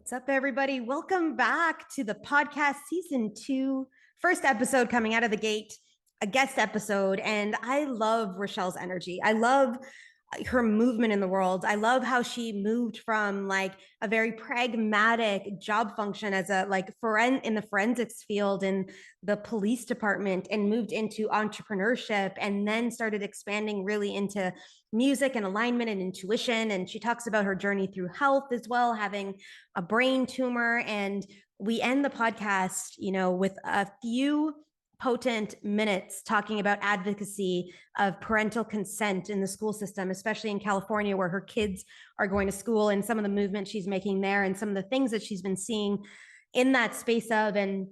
What's up, everybody? Welcome back to the podcast season 2, first episode coming out of the gate, a guest episode. And I love Rachelle's energy. I love her movement in the world. I love how she moved from like a very pragmatic job function as a in the forensics field in the police department and moved into entrepreneurship and then started expanding really into music and alignment and intuition. And she talks about her journey through health as well, having a brain tumor. And we end the podcast, with a few potent minutes talking about advocacy of parental consent in the school system, especially in California, where her kids are going to school, and some of the movement she's making there and some of the things that she's been seeing in that space of. And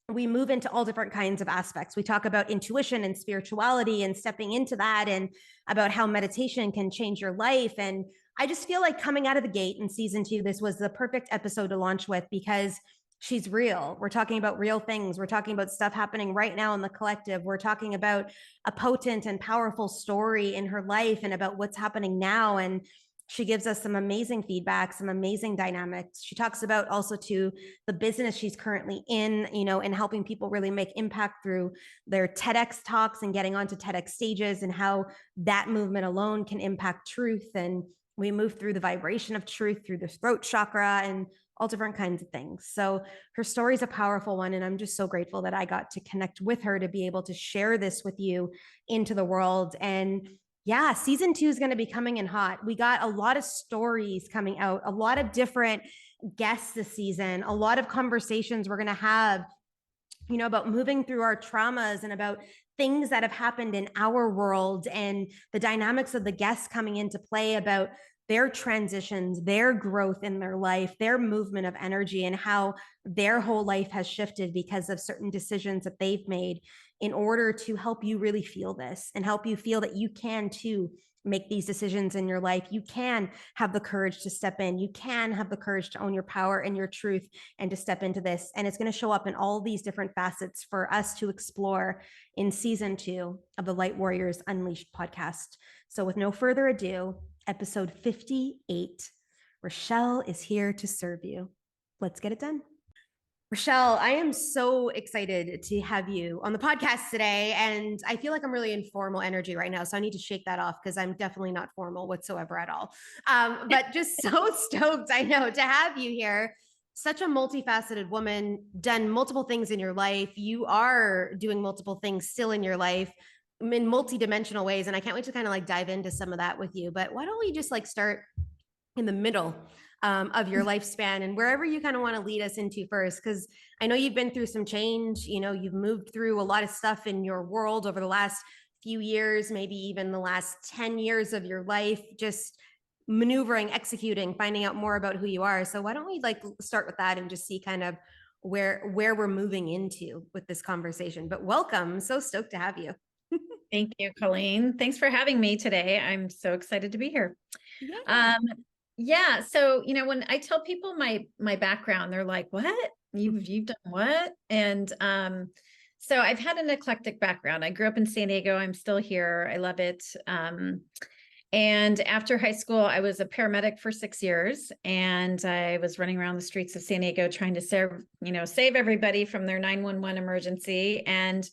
we move into all different kinds of aspects. We talk about intuition and spirituality and stepping into that, and about how meditation can change your life. And I just feel like coming out of the gate in season 2, this was the perfect episode to launch with, because she's real. We're talking about real things. We're talking about stuff happening right now in the collective. We're talking about a potent and powerful story in her life and about what's happening now. And she gives us some amazing feedback, some amazing dynamics. She talks about also to the business she's currently in, and helping people really make impact through their TEDx talks and getting onto TEDx stages, and how that movement alone can impact truth. And we move through the vibration of truth through the throat chakra and all different kinds of things. So her story is a powerful one. And I'm just so grateful that I got to connect with her to be able to share this with you into the world. And yeah, season 2 is going to be coming in hot. We got a lot of stories coming out, a lot of different guests this season, a lot of conversations we're going to have, about moving through our traumas and about things that have happened in our world, and the dynamics of the guests coming into play about their transitions, their growth in their life, their movement of energy, and how their whole life has shifted because of certain decisions that they've made, in order to help you really feel this and help you feel that you can too make these decisions in your life. You can have the courage to step in. You can have the courage to own your power and your truth and to step into this. And it's going to show up in all these different facets for us to explore in season 2 of the Light Warriors Unleashed podcast. So with no further ado, episode 58, Rachelle is here to serve you. Let's get it done. Rachelle, I am so excited to have you on the podcast today. And I feel like I'm really in formal energy right now. So I need to shake that off, because I'm definitely not formal whatsoever at all. But just so stoked, I know, to have you here. Such a multifaceted woman, done multiple things in your life. You are doing multiple things still in your life in multi-dimensional ways. And I can't wait to kind of dive into some of that with you. But why don't we just start in the middle of your lifespan, and wherever you kind of want to lead us into first, because I know you've been through some change. You've moved through a lot of stuff in your world over the last few years, maybe even the last 10 years of your life, just maneuvering, executing, finding out more about who you are. So why don't we start with that and just see kind of where we're moving into with this conversation. But welcome. So stoked to have you. Thank you, Colleen. Thanks for having me today. I'm so excited to be here. Yeah. So, when I tell people my background, they're like, what? You've done what? And so I've had an eclectic background. I grew up in San Diego. I'm still here. I love it. And after high school, I was a paramedic for 6 years, and I was running around the streets of San Diego trying to save everybody from their 911 emergency. And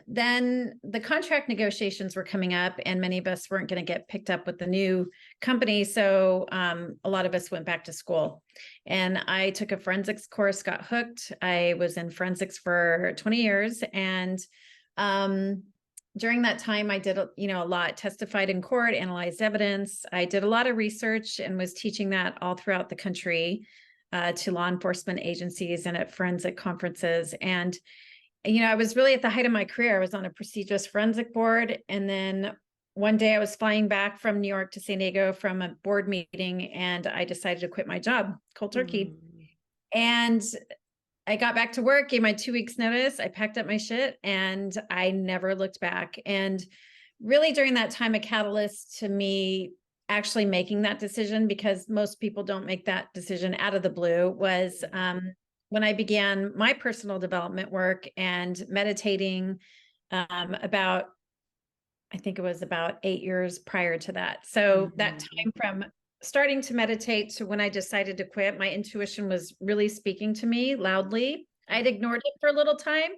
then the contract negotiations were coming up, and many of us weren't going to get picked up with the new company. So a lot of us went back to school, and I took a forensics course, got hooked. I was in forensics for 20 years. And during that time, I did, a lot, testified in court, analyzed evidence. I did a lot of research and was teaching that all throughout the country to law enforcement agencies and at forensic conferences. And I was really at the height of my career. I was on a prestigious forensic board. And then one day I was flying back from New York to San Diego from a board meeting, and I decided to quit my job cold turkey. And I got back to work, gave my 2 weeks notice. I packed up my shit, and I never looked back. And really during that time, a catalyst to me actually making that decision, because most people don't make that decision out of the blue, was when I began my personal development work and meditating I think it was about 8 years prior to that. So that time from starting to meditate to when I decided to quit, my intuition was really speaking to me loudly. I'd ignored it for a little time.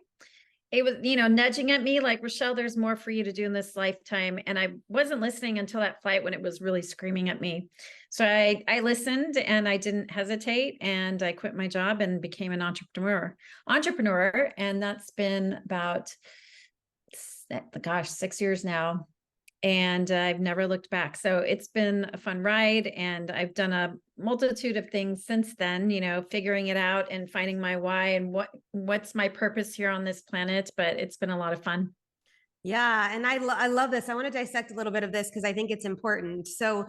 It was, nudging at me like, Rachelle, there's more for you to do in this lifetime. And I wasn't listening until that flight when it was really screaming at me. So I listened and I didn't hesitate, and I quit my job and became an entrepreneur. And that's been about, gosh, 6 years now. And I've never looked back. So it's been a fun ride, and I've done a multitude of things since then, figuring it out and finding my why and what's my purpose here on this planet. But it's been a lot of fun. Yeah, and I love this. I want to dissect a little bit of this because I think it's important. So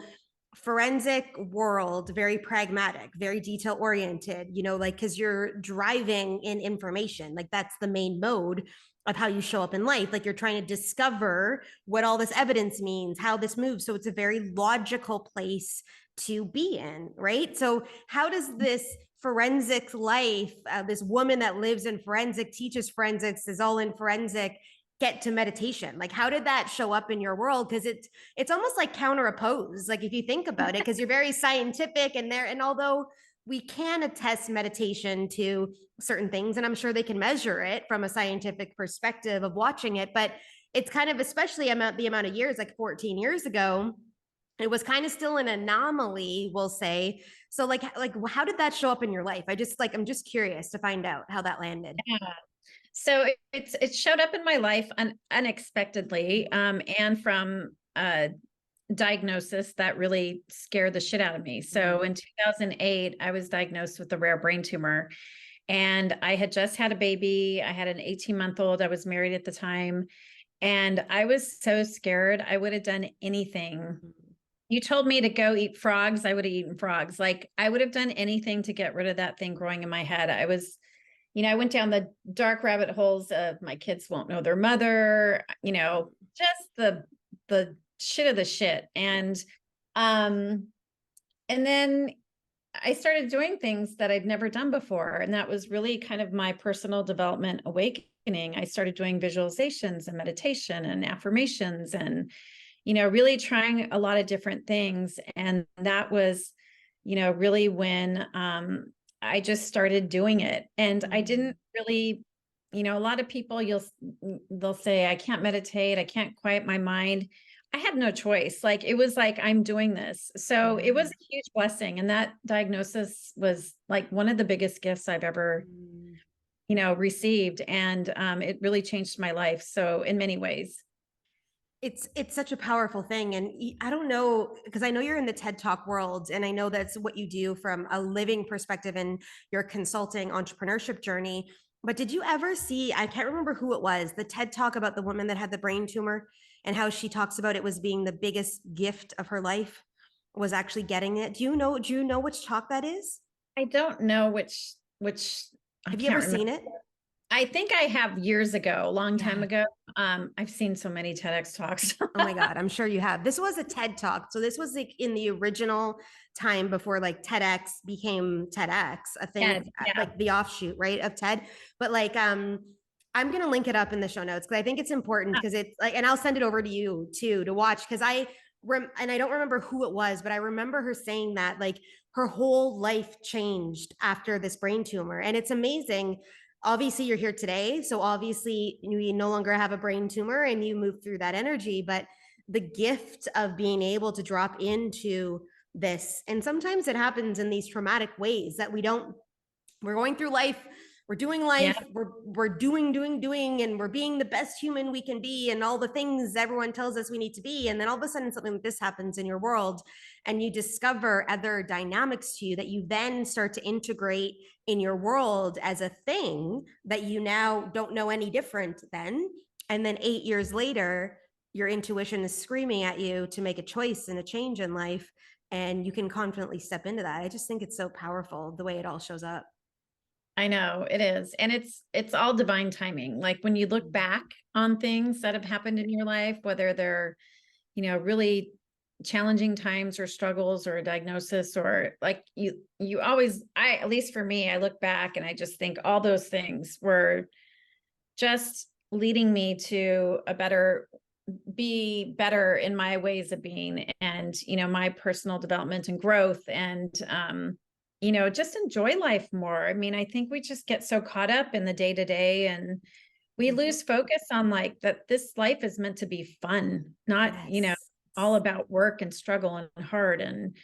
forensic world, very pragmatic, very detail oriented, like because you're driving in information, like that's the main mode of how you show up in life. Like you're trying to discover what all this evidence means, how this moves. So it's a very logical place to be in, right? So how does this forensic life, this woman that lives in forensic, teaches forensics, is all in forensic, get to meditation? Like how did that show up in your world? Because it's almost like counter oppose, like if you think about it, because you're very scientific and although we can attest meditation to certain things, and I'm sure they can measure it from a scientific perspective of watching it, but it's kind of, especially the amount of years, like 14 years ago, it was kind of still an anomaly, we'll say. So like how did that show up in your life? I'm just curious to find out how that landed. Yeah. So it showed up in my life unexpectedly, and from a diagnosis that really scared the shit out of me. So in 2008, I was diagnosed with a rare brain tumor, and I had just had a baby. I had an 18-month-old. I was married at the time, and I was so scared. I would have done anything. You told me to go eat frogs, I would have eaten frogs. Like I would have done anything to get rid of that thing growing in my head. I went down the dark rabbit holes of my kids won't know their mother, just the shit of the shit. And then I started doing things that I'd never done before. And that was really kind of my personal development awakening. I started doing visualizations and meditation and affirmations and, really trying a lot of different things. And that was, really when I just started doing it. And I didn't really, a lot of people, they'll say, I can't meditate, I can't quiet my mind. I had no choice. Like, it was like, I'm doing this. So it was a huge blessing. And that diagnosis was like one of the biggest gifts I've ever, received. And it really changed my life. So in many ways. It's such a powerful thing. And I don't know, because I know you're in the TED Talk world, and I know that's what you do from a living perspective in your consulting entrepreneurship journey. But did you ever see, I can't remember who it was, the TED Talk about the woman that had the brain tumor and how she talks about it was being the biggest gift of her life, was actually getting it. Do you know which talk that is? I don't know which Have you ever seen it? I think I have years ago, a long time ago. I've seen so many TEDx talks. Oh my God, I'm sure you have. This was a TED Talk. So this was like in the original time before like TEDx became TEDx, a thing, like the offshoot, right, of TED. But like, I'm going to link it up in the show notes because I think it's important, because it's like, and I'll send it over to you too to watch, because and I don't remember who it was, but I remember her saying that like her whole life changed after this brain tumor. And it's amazing. Obviously you're here today, so obviously you no longer have a brain tumor and you move through that energy, but the gift of being able to drop into this, and sometimes it happens in these traumatic ways that we're going through life, we're doing life, we're doing, and we're being the best human we can be, and all the things everyone tells us we need to be. And then all of a sudden something like this happens in your world, and you discover other dynamics to you that you then start to integrate in your world as a thing that you now don't know any different then. And then 8 years later, your intuition is screaming at you to make a choice and a change in life, and you can confidently step into that. I just think it's so powerful the way it all shows up. I know it is. And it's all divine timing. Like when you look back on things that have happened in your life, whether they're, really challenging times or struggles or a diagnosis, or like you always, at least for me, I look back and I just think all those things were just leading me to a better be better in my ways of being and, my personal development and growth and, just enjoy life more. I mean, I think we just get so caught up in the day to day and we lose focus on like that this life is meant to be fun, not, Yes. all about work and struggle and hard and,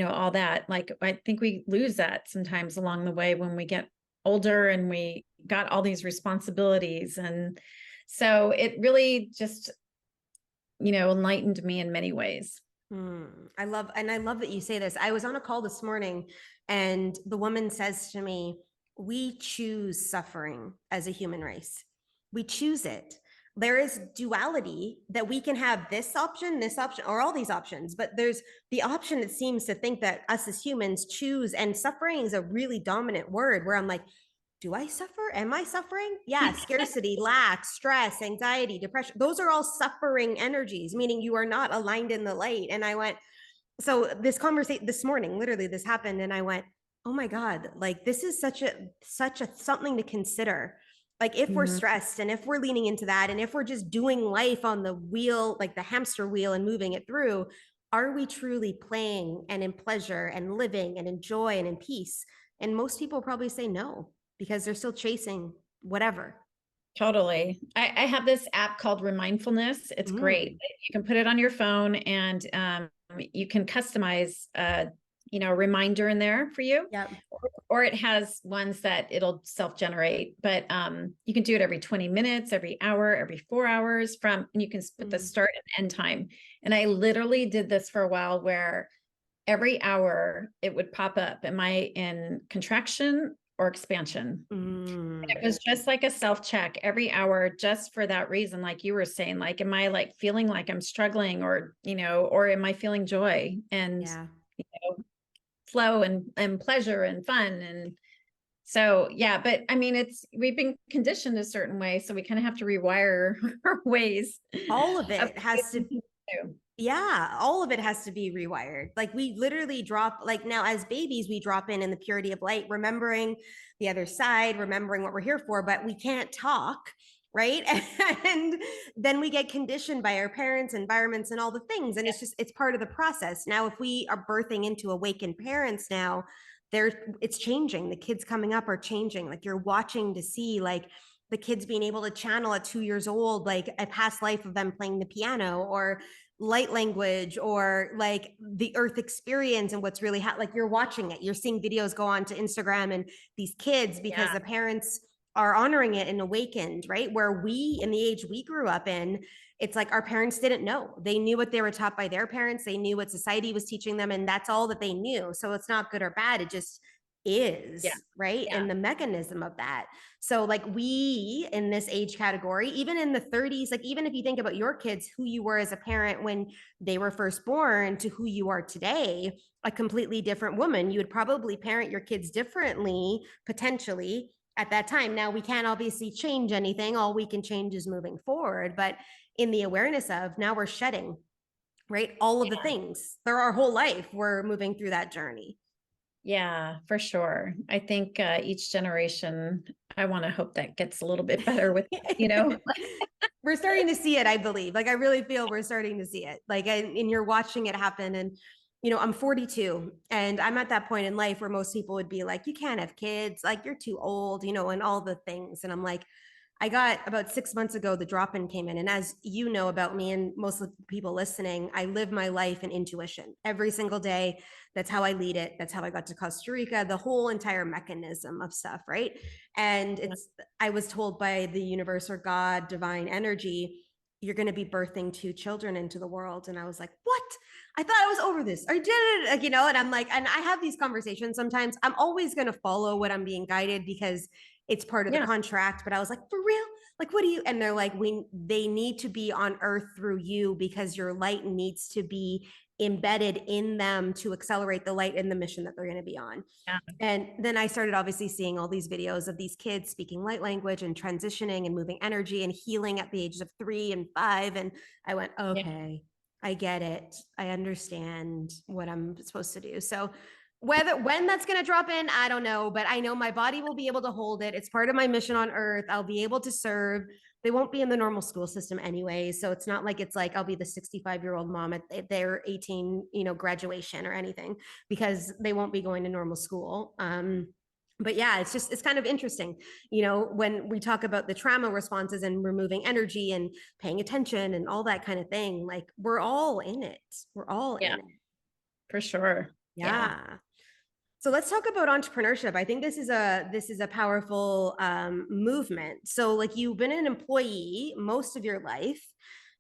all that. Like, I think we lose that sometimes along the way when we get older and we got all these responsibilities. And so it really just, enlightened me in many ways. I love that you say this. I was on a call this morning and the woman says to me, we choose suffering as a human race. We choose it. There is duality that we can have this option, or all these options, but there's the option that seems to think that us as humans choose, and suffering is a really dominant word where I'm like, do I suffer? Am I suffering? Yeah, scarcity, lack, stress, anxiety, depression. Those are all suffering energies, meaning you are not aligned in the light. And I went, so this conversation this morning, literally this happened. And I went, oh my God, like this is such a something to consider. Like if we're stressed and if we're leaning into that, and if we're just doing life on the wheel, like the hamster wheel and moving it through, are we truly playing and in pleasure and living and in joy and in peace? And most people probably say no, because they're still chasing whatever. Totally. I have this app called Remindfulness. It's great. You can put it on your phone and you can customize a reminder in there for you. Yep. Or it has ones that it'll self-generate, but you can do it every 20 minutes, every hour, every 4 hours and you can put the start and end time. And I literally did this for a while where every hour it would pop up. Am I in contraction or expansion? It was just like a self-check every hour, just for that reason. Like you were saying, like, am I like feeling like I'm struggling or am I feeling joy and, flow and pleasure and fun? And so, yeah, but I mean, we've been conditioned a certain way. So we kind of have to rewire our ways. All of it has to, all of it has to be rewired. Like we literally drop, like now as babies, we drop in the purity of light, remembering the other side, remembering what we're here for, but we can't talk. Right. And then we get conditioned by our parents, environments, and all the things. And it's part of the process. Now, if we are birthing into awakened parents now, it's changing. The kids coming up are changing. Like you're watching to see like the kids being able to channel at 2 years old, like a past life of them playing the piano or light language or like the earth experience and what's really like you're watching it. You're seeing videos go on to Instagram and these kids because the parents are honoring it and awakened, right? Where we, in the age we grew up in, it's like our parents didn't know. They knew what they were taught by their parents. They knew what society was teaching them, and that's all that they knew. So it's not good or bad. It just is, right? And the mechanism of that. So like we in this age category, even in the 30s, like even if you think about your kids, who you were as a parent when they were first born to who you are today, a completely different woman. You would probably parent your kids differently, potentially, at that time. Now we can't obviously change anything. All we can change is moving forward. But in the awareness of now we're shedding, right? All of the things. They're our whole life. We're moving through that journey. Yeah, for sure. I think each generation, I want to hope that gets a little bit better with, We're starting to see it, I believe. Like, I really feel we're starting to see it. Like, and you're watching it happen. And, I'm 42 and I'm at that point in life where most people would be like, you can't have kids, like you're too old, and all the things. And I'm like, I got about 6 months ago, the drop-in came in. And as you know about me and most of the people listening, I live my life in intuition every single day. That's how I lead it. That's how I got to Costa Rica, the whole entire mechanism of stuff, right? And I was told by the universe or God, divine energy, you're going to be birthing 2 children into the world. And I was like, what? I thought I was over this. I did it, like, and I'm like, and I have these conversations sometimes. I'm always going to follow what I'm being guided because it's part of the contract. But I was like, for real? Like, what do you? And they're like, they need to be on earth through you because your light needs to be embedded in them to accelerate the light and the mission that they're going to be on. And then I started obviously seeing all these videos of these kids speaking light language and transitioning and moving energy and healing at the ages of 3 and 5. And I went, okay, I get it. I understand what I'm supposed to do. So When that's going to drop in, I don't know, but I know my body will be able to hold it. It's part of my mission on earth. I'll be able to serve. They won't be in the normal school system anyway, so it's not like it's like I'll be the 65-year-old mom at their 18, graduation or anything, because they won't be going to normal school. But yeah, it's kind of interesting, when we talk about the trauma responses and removing energy and paying attention and all that kind of thing. Like, we're all in it. We're all in it. For sure. Yeah. So let's talk about entrepreneurship. I think this is a powerful movement. So, like, you've been an employee most of your life.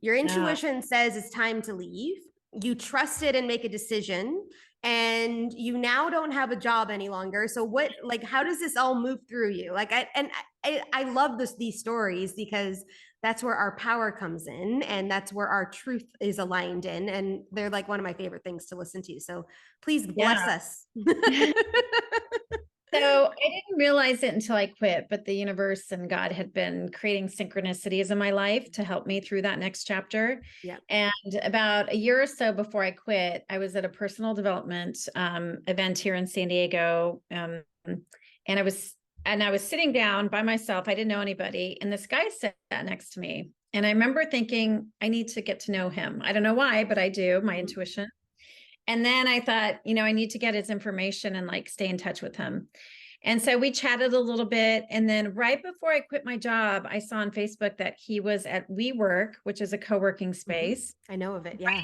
Your intuition says it's time to leave. You trust it and make a decision, and you now don't have a job any longer. So how does this all move through you? Like, I love these stories, because that's where our power comes in, and that's where our truth is aligned in. And they're like one of my favorite things to listen to. So please bless us. So I didn't realize it until I quit, but the universe and God had been creating synchronicities in my life to help me through that next chapter. Yeah. And about a year or so before I quit, I was at a personal development event here in San Diego. And I was sitting down by myself. I didn't know anybody. And this guy sat next to me. And I remember thinking, I need to get to know him. I don't know why, but I do, my intuition. And then I thought, I need to get his information and like stay in touch with him. And so we chatted a little bit. And then right before I quit my job, I saw on Facebook that he was at WeWork, which is a co-working space. I know of it. Yeah.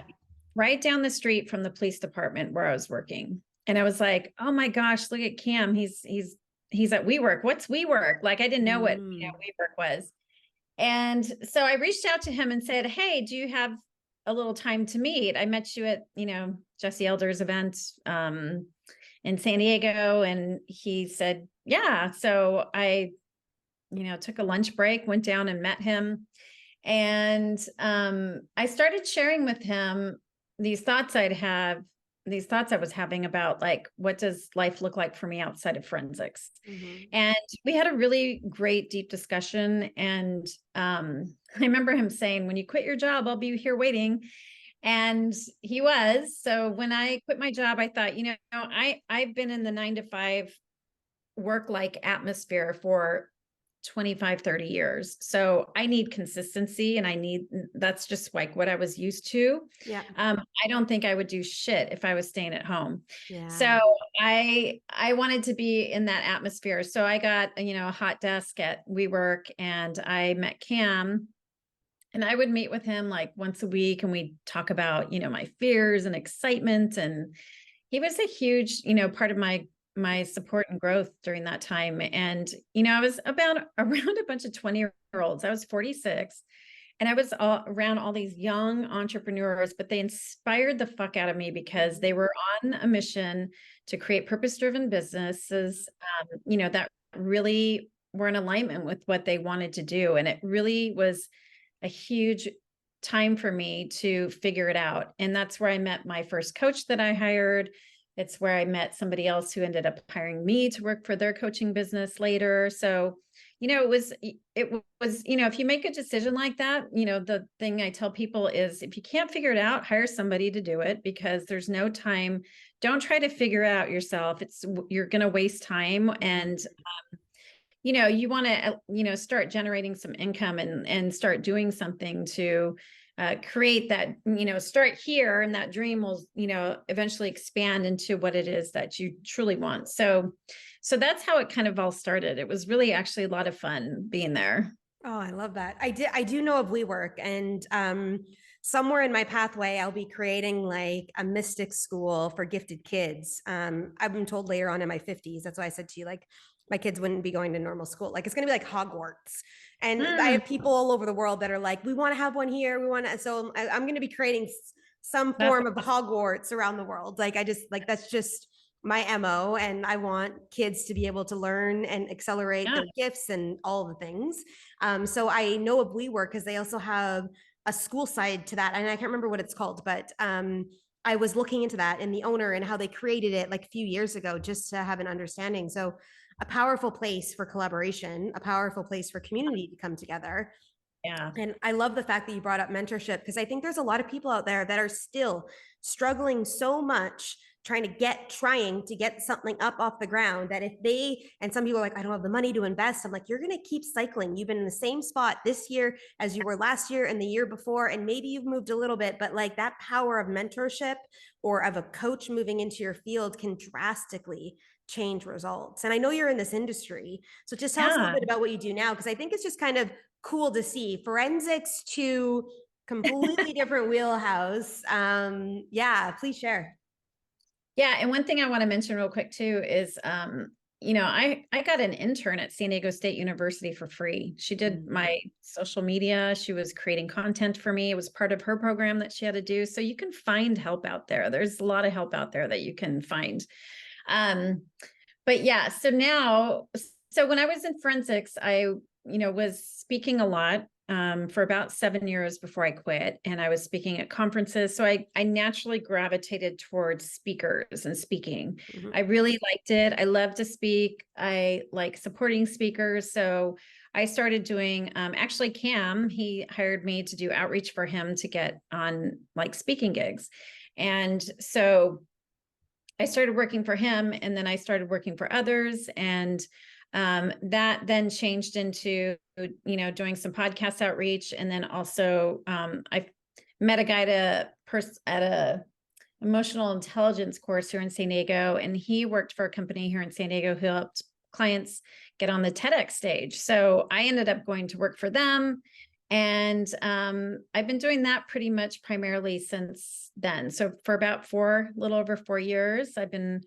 Right down the street from the police department where I was working. And I was like, oh my gosh, look at Cam. He's at WeWork. What's WeWork? Like, I didn't know what WeWork was. And so I reached out to him and said, hey, do you have a little time to meet? I met you at, Jesse Elder's event in San Diego. And he said, yeah. So I, took a lunch break, went down and met him. And I started sharing with him these thoughts I was having about, like, what does life look like for me outside of forensics? And we had a really great, deep discussion. And I remember him saying, when you quit your job, I'll be here waiting. And he was. So when I quit my job, I thought, I've been in the 9-to-5 work-like atmosphere for 25, 30 years. So I need consistency, and that's just like what I was used to. Yeah. I don't think I would do shit if I was staying at home. Yeah. So I wanted to be in that atmosphere. So I got, a hot desk at WeWork, and I met Cam, and I would meet with him like once a week, and we'd talk about, my fears and excitement. And he was a huge, part of my support and growth during that time. And, I was around a bunch of 20-year-olds. I was 46, and I was around all these young entrepreneurs, but they inspired the fuck out of me because they were on a mission to create purpose-driven businesses, that really were in alignment with what they wanted to do. And it really was a huge time for me to figure it out. And that's where I met my first coach that I hired. It's where I met somebody else who ended up hiring me to work for their coaching business later. So, it was, if you make a decision like that, the thing I tell people is, if you can't figure it out, hire somebody to do it, because there's no time. Don't try to figure it out yourself. You're going to waste time. And, you want to, start generating some income and start doing something to create that, start here, and that dream will, eventually expand into what it is that you truly want. So that's how it kind of all started. It was really actually a lot of fun being there. Oh, I love that. I do know of WeWork, and somewhere in my pathway, I'll be creating like a mystic school for gifted kids. I've been told later on in my 50s. That's why I said to you, like, my kids wouldn't be going to normal school. Like, it's going to be like Hogwarts. And I have people all over the world that are like, we want to have one here. So I'm going to be creating some form of Hogwarts around the world. Like, that's just my MO. And I want kids to be able to learn and accelerate their gifts and all the things. So I know of WeWork because they also have a school side to that. And I can't remember what it's called, but I was looking into that and the owner and how they created it like a few years ago, just to have an understanding. So a powerful place for collaboration, a powerful place for community to come together. Yeah. And I love the fact that you brought up mentorship, because I think there's a lot of people out there that are still struggling so much trying to get something up off the ground, that if they, and some people are like, I don't have the money to invest. I'm like, you're going to keep cycling. You've been in the same spot this year as you were last year and the year before, and maybe you've moved a little bit, but like that power of mentorship or of a coach moving into your field can drastically change results. And I know you're in this industry, so just tell us a little bit about what you do now, because I think it's just kind of cool to see forensics to completely different wheelhouse. Yeah, please share. Yeah. And one thing I want to mention real quick too is, I got an intern at San Diego State University for free. She did my social media. She was creating content for me. It was part of her program that she had to do. So you can find help out there. There's a lot of help out there that you can find. But yeah, so when I was in forensics, I, was speaking a lot for about 7 years before I quit, and I was speaking at conferences. So I naturally gravitated towards speakers and speaking. I really liked it. I love to speak. I like supporting speakers. So I started doing, actually Cam, he hired me to do outreach for him to get on like speaking gigs. And so I started working for him, and then I started working for others. And that then changed into, doing some podcast outreach. And then also I met a guy at a emotional intelligence course here in San Diego. And he worked for a company here in San Diego who helped clients get on the TEDx stage. So I ended up going to work for them. And I've been doing that pretty much primarily since then. So for about a little over 4 years, I've been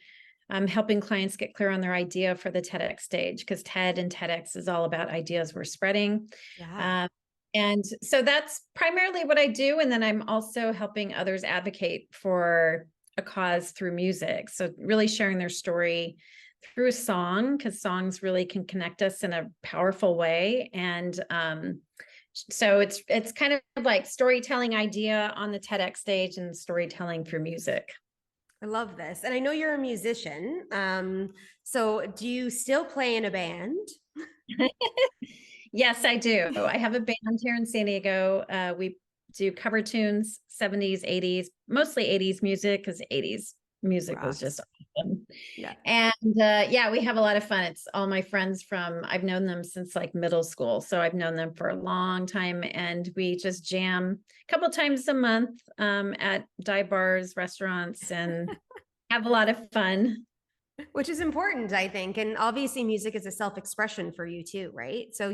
helping clients get clear on their idea for the TEDx stage, because TED and TEDx is all about ideas we're spreading. Yeah. And so that's primarily what I do. And then I'm also helping others advocate for a cause through music. So really sharing their story through a song, because songs really can connect us in a powerful way. And so it's kind of like storytelling idea on the TEDx stage and storytelling through music. I love this. And I know you're a musician. So do you still play in a band? Yes, I do. I have a band here in San Diego. We do cover tunes, 70s, 80s, mostly 80s music, because 80s music was just awesome. Yeah. And yeah, we have a lot of fun. It's all my friends I've known them since like middle school. So I've known them for a long time, and we just jam a couple times a month at dive bars, restaurants, and have a lot of fun. Which is important, I think. And obviously music is a self-expression for you too, right? So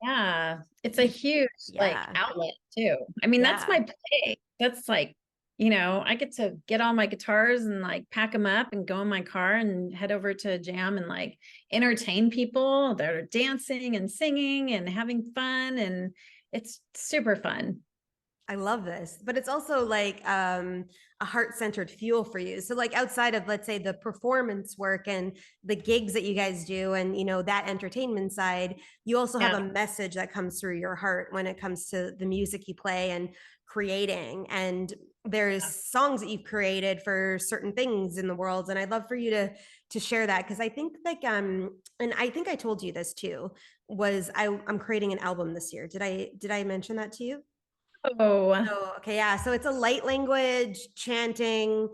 Yeah, it's a huge like yeah. outlet too. I mean, that's my play. That's like, I get to get all my guitars and like pack them up and go in my car and head over to a jam and like entertain people that are dancing and singing and having fun. And it's super fun. I love this, but it's also like a heart-centered fuel for you. So like outside of, let's say, the performance work and the gigs that you guys do, and that entertainment side, you also have a message that comes through your heart when it comes to the music you play and creating. And there's songs that you've created for certain things in the world, and I'd love for you to share that, because I think like and I think I told you this too, was I'm creating an album this year. Did I mention that to you? Oh, Oh, okay, yeah. So it's a light language, chanting,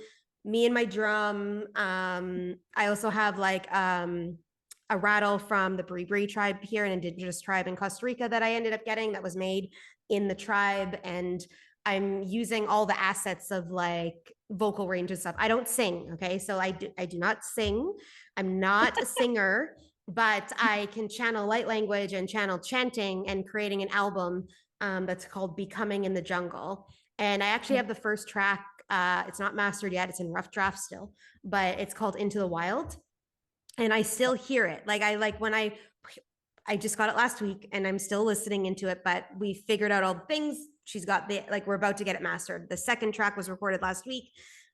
me and my drum. I also have like a rattle from the Bree tribe here, an indigenous tribe in Costa Rica that I ended up getting that was made in the tribe. And I'm using all the assets of like vocal range and stuff. I don't sing, okay? So I do not sing. I'm not a singer, but I can channel light language and channel chanting and creating an album that's called Becoming in the Jungle. And I actually have the first track. It's not mastered yet. It's in rough draft still, but it's called Into the Wild. And I still hear it. Like when I just got it last week and I'm still listening into it, but we figured out all the things. She's got we're about to get it mastered. The second track was recorded last week.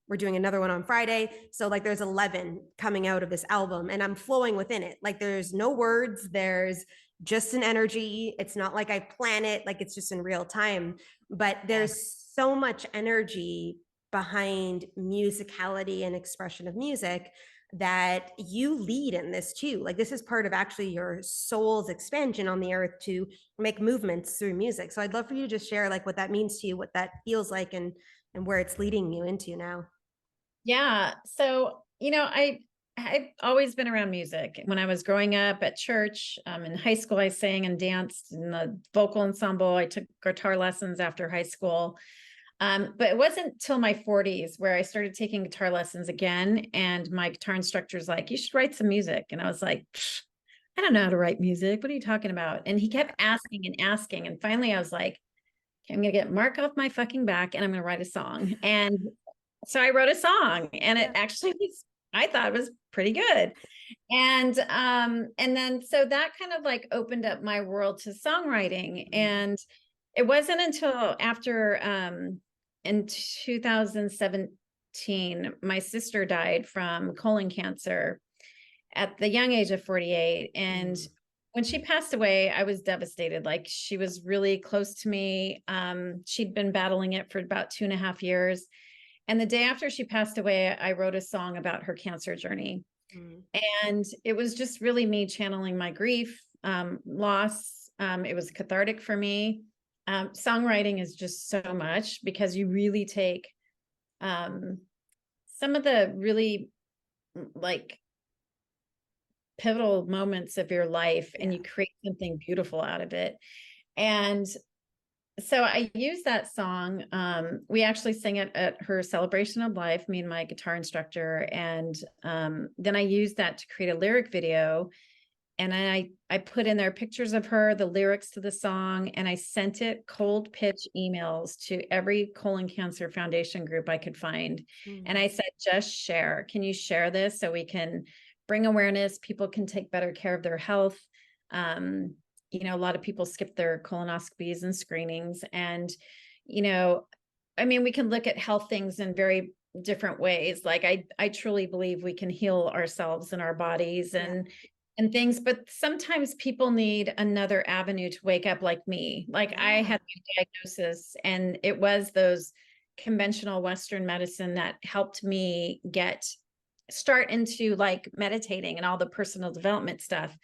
We're doing another one on Friday. So like there's 11 coming out of this album, and I'm flowing within it. Like there's no words, there's just an energy. It's not like I plan it, like it's just in real time, but there's so much energy behind musicality and expression of music that you lead in this too. Like this is part of actually your soul's expansion on the earth to make movements through music. So I'd love for you to just share like what that means to you, what that feels like, and where it's leading you into now. Yeah. So, I've always been around music. When I was growing up at church, in high school, I sang and danced in the vocal ensemble. I took guitar lessons after high school. But it wasn't till my 40s where I started taking guitar lessons again. And my guitar instructor's like, you should write some music. And I was like, I don't know how to write music. What are you talking about? And he kept asking and asking. And finally I was like, okay, I'm going to get Mark off my fucking back and I'm going to write a song. And so I wrote a song and it actually was, I thought it was pretty good. And then so that kind of like opened up my world to songwriting. And it wasn't until after in 2017 my sister died from colon cancer at the young age of 48. And when she passed away, I was devastated. Like she was really close to me. She'd been battling it for about 2.5 years. And the day after she passed away, I wrote a song about her cancer journey. And it was just really me channeling my grief, loss. It was cathartic for me. Songwriting is just so much because you really take some of the really like pivotal moments of your life and you create something beautiful out of it. And so I used that song. We actually sang it at her celebration of life, me and my guitar instructor. And then I used that to create a lyric video. And I put in there pictures of her, the lyrics to the song, and I sent it cold pitch emails to every colon cancer foundation group I could find. And I said, just share. Can you share this so we can bring awareness? People can take better care of their health. A lot of people skip their colonoscopies and screenings. And, we can look at health things in very different ways. Like I truly believe we can heal ourselves and our bodies and things, but sometimes people need another avenue to wake up like me. Like I had a diagnosis and it was those conventional Western medicine that helped me start into like meditating and all the personal development stuff.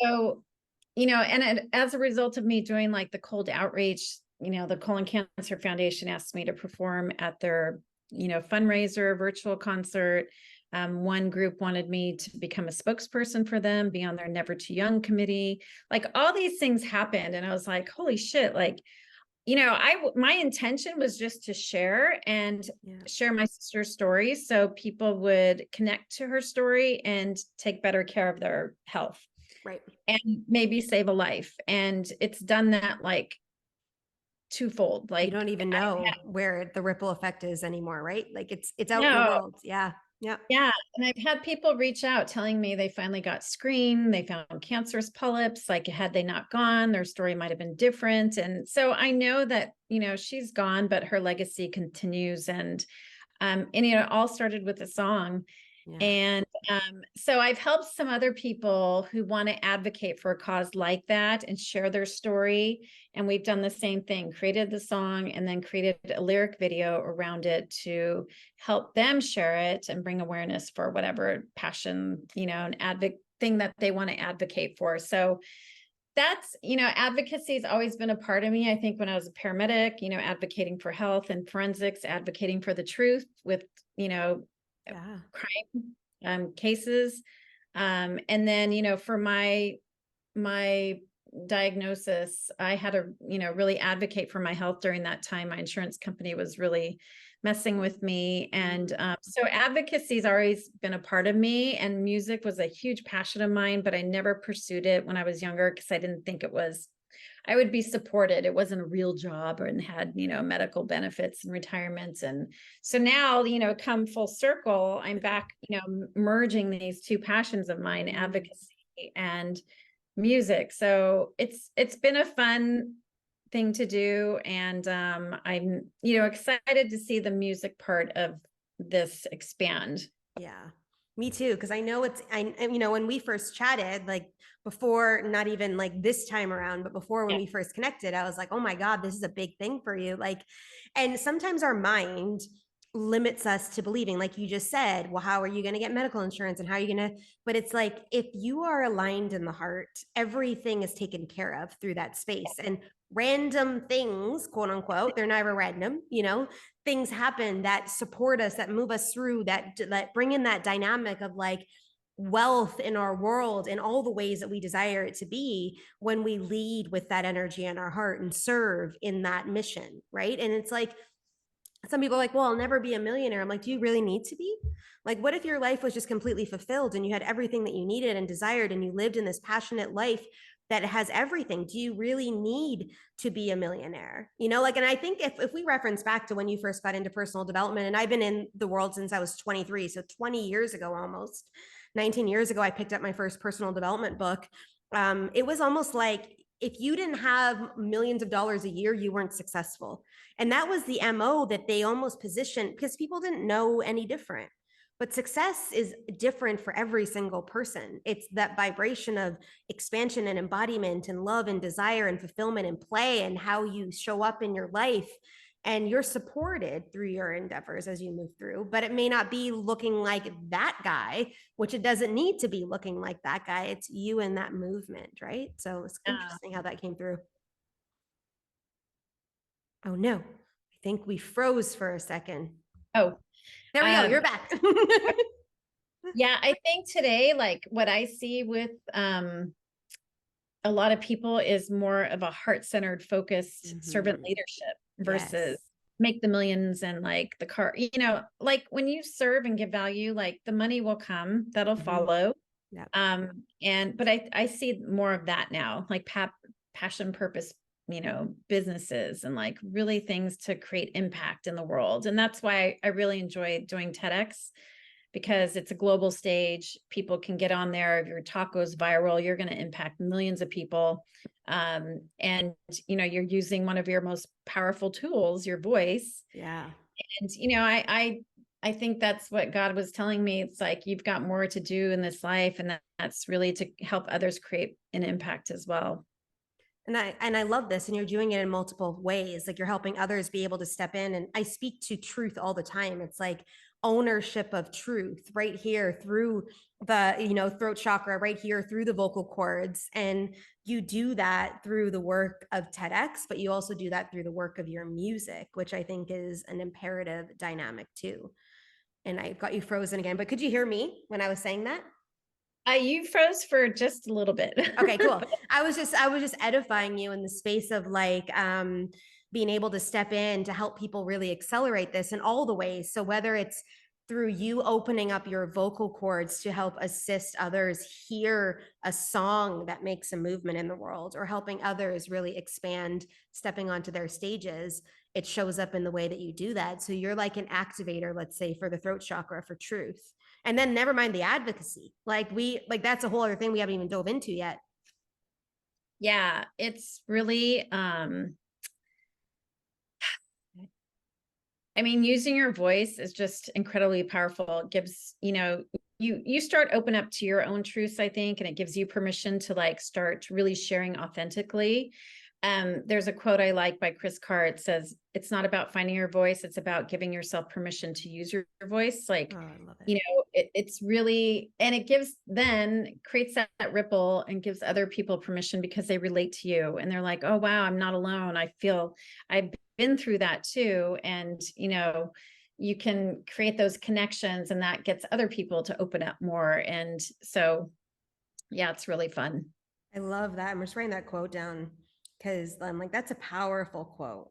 So, as a result of me doing like the cold outreach, the Colon Cancer Foundation asked me to perform at their, fundraiser, virtual concert. One group wanted me to become a spokesperson for them, be on their Never Too Young committee. Like all these things happened. And I was like, holy shit. Like, my intention was just to share my sister's story so people would connect to her story and take better care of their health. Right. And maybe save a life. And it's done that like twofold. Like you don't even know where the ripple effect is anymore, right? Like it's out in the world. Yeah. And I've had people reach out telling me they finally got screened, they found cancerous polyps. Like had they not gone, their story might have been different. And so I know that, she's gone, but her legacy continues. And it all started with a song. And so I've helped some other people who want to advocate for a cause like that and share their story. And we've done the same thing, created the song and then created a lyric video around it to help them share it and bring awareness for whatever passion, an thing that they want to advocate for. So that's, advocacy has always been a part of me. I think when I was a paramedic, advocating for health and forensics, advocating for the truth with, crime cases. And then, for my diagnosis, I had to, really advocate for my health during that time. My insurance company was really messing with me. And so advocacy has always been a part of me, and music was a huge passion of mine, but I never pursued it when I was younger because I didn't think I would be supported. It wasn't a real job and had, medical benefits and retirements. And so now, come full circle, I'm back, merging these two passions of mine, advocacy and music. So it's been a fun thing to do. And I'm, excited to see the music part of this expand. Yeah, me too. Cause I know when we first chatted, like before, not even like this time around, but before when we first connected, I was like, oh my God, this is a big thing for you. Like, and sometimes our mind limits us to believing, like you just said, well, how are you going to get medical insurance and how are you going to, but it's like, if you are aligned in the heart, everything is taken care of through that space. And random things, quote unquote, they're never random, you know, things happen that support us, that move us through, that bring in that dynamic of like wealth in our world in all the ways that we desire it to be, when we lead with that energy in our heart and serve in that mission, right? And it's like, some people are like, well, I'll never be a millionaire. I'm like, do you really need to be? Like, what if your life was just completely fulfilled and you had everything that you needed and desired and you lived in this passionate life that has everything? Do you really need to be a millionaire? You know, like, and I think if we reference back to when you first got into personal development, and I've been in the world since I was 23, so 20 years ago, almost 19 years ago, I picked up my first personal development book. It was almost like, if you didn't have millions of dollars a year, you weren't successful. And that was the MO that they almost positioned, because people didn't know any different. But success is different for every single person. It's that vibration of expansion and embodiment and love and desire and fulfillment and play, and how you show up in your life. And you're supported through your endeavors as you move through, but it may not be looking like that guy, which it doesn't need to be looking like that guy. It's you in that movement, right? So it's interesting how that came through. Oh no, I think we froze for a second. Oh, There we go. You're back. yeah, I think today, like what I see with a lot of people is more of a heart-centered, focused servant leadership versus make the millions and like the car, you know, like when you serve and give value, like the money will come, that'll follow. Yeah. But I see more of that now, like passion, purpose, you know, businesses and like really things to create impact in the world. And that's why I really enjoy doing TEDx, because it's a global stage. People can get on there. If your talk goes viral, you're going to impact millions of people. And, you know, you're using one of your most powerful tools, your voice. Yeah. And, you know, I think that's what God was telling me. It's like, you've got more to do in this life. And that's really to help others create an impact as well. And I love this. And you're doing it in multiple ways. Like, you're helping others be able to step in. And I speak to truth all the time. It's like ownership of truth right here through the, you know, throat chakra, right here through the vocal cords. And you do that through the work of TEDx, but you also do that through the work of your music, which I think is an imperative dynamic too. And I got you frozen again, but could you hear me when I was saying that? You froze for just a little bit. Okay, cool. I was just edifying you in the space of like being able to step in to help people really accelerate this in all the ways. So whether it's through you opening up your vocal cords to help assist others hear a song that makes a movement in the world, or helping others really expand, stepping onto their stages, it shows up in the way that you do that. So you're like an activator, let's say, for the throat chakra for truth. And then never mind the advocacy. Like that's a whole other thing we haven't even dove into yet. Yeah, it's really I mean, using your voice is just incredibly powerful. It gives, you know, you start open up to your own truths, I think, and it gives you permission to like start really sharing authentically. There's a quote I like by Chris Carr. It says, it's not about finding your voice, it's about giving yourself permission to use your voice. Like, I love it. you know, it's really, and it creates that ripple and gives other people permission because they relate to you and they're like, oh, wow, I'm not alone. I've been through that too. And, you know, you can create those connections and that gets other people to open up more. And so, yeah, it's really fun. I love that. I'm just writing that quote down because I'm like, that's a powerful quote.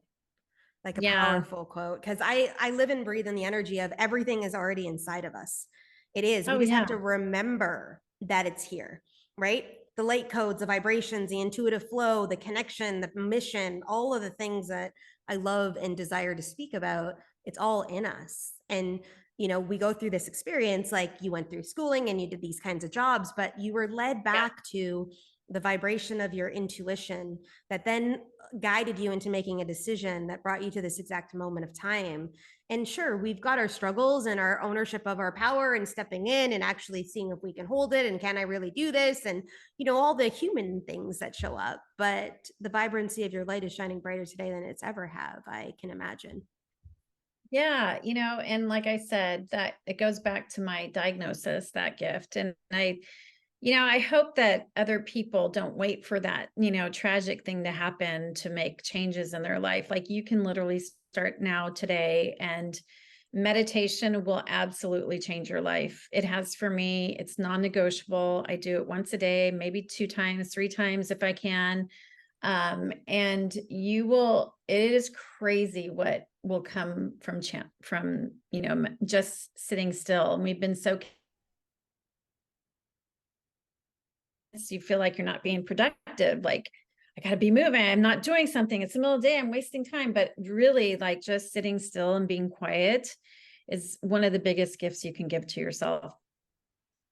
Like a powerful quote. Because I live and breathe in the energy of everything is already inside of us. It is. We just have to remember that it's here, right? The light codes, the vibrations, the intuitive flow, the connection, the mission, all of the things that I love and desire to speak about, it's all in us. And, you know, we go through this experience, like you went through schooling and you did these kinds of jobs, but you were led back to the vibration of your intuition that then guided you into making a decision that brought you to this exact moment of time. And sure, we've got our struggles and our ownership of our power and stepping in and actually seeing if we can hold it and can I really do this, and you know, all the human things that show up. But the vibrancy of your light is shining brighter today than it's ever have, I can imagine. Yeah, and like I said, that it goes back to my diagnosis, that gift. And I hope that other people don't wait for that, tragic thing to happen to make changes in their life. Like you can literally start now today, and meditation will absolutely change your life. It has for me. It's non-negotiable. I do it once a day, maybe 2 times, 3 times if I can. And it is crazy what will come from just sitting still. And we've been you feel like you're not being productive, like I got to be moving, I'm not doing something, it's the middle of the day, I'm wasting time. But really, like, just sitting still and being quiet is one of the biggest gifts you can give to yourself.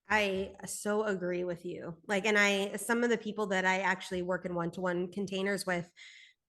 I so agree with you. Like, and some of the people that I actually work in one-to-one containers with,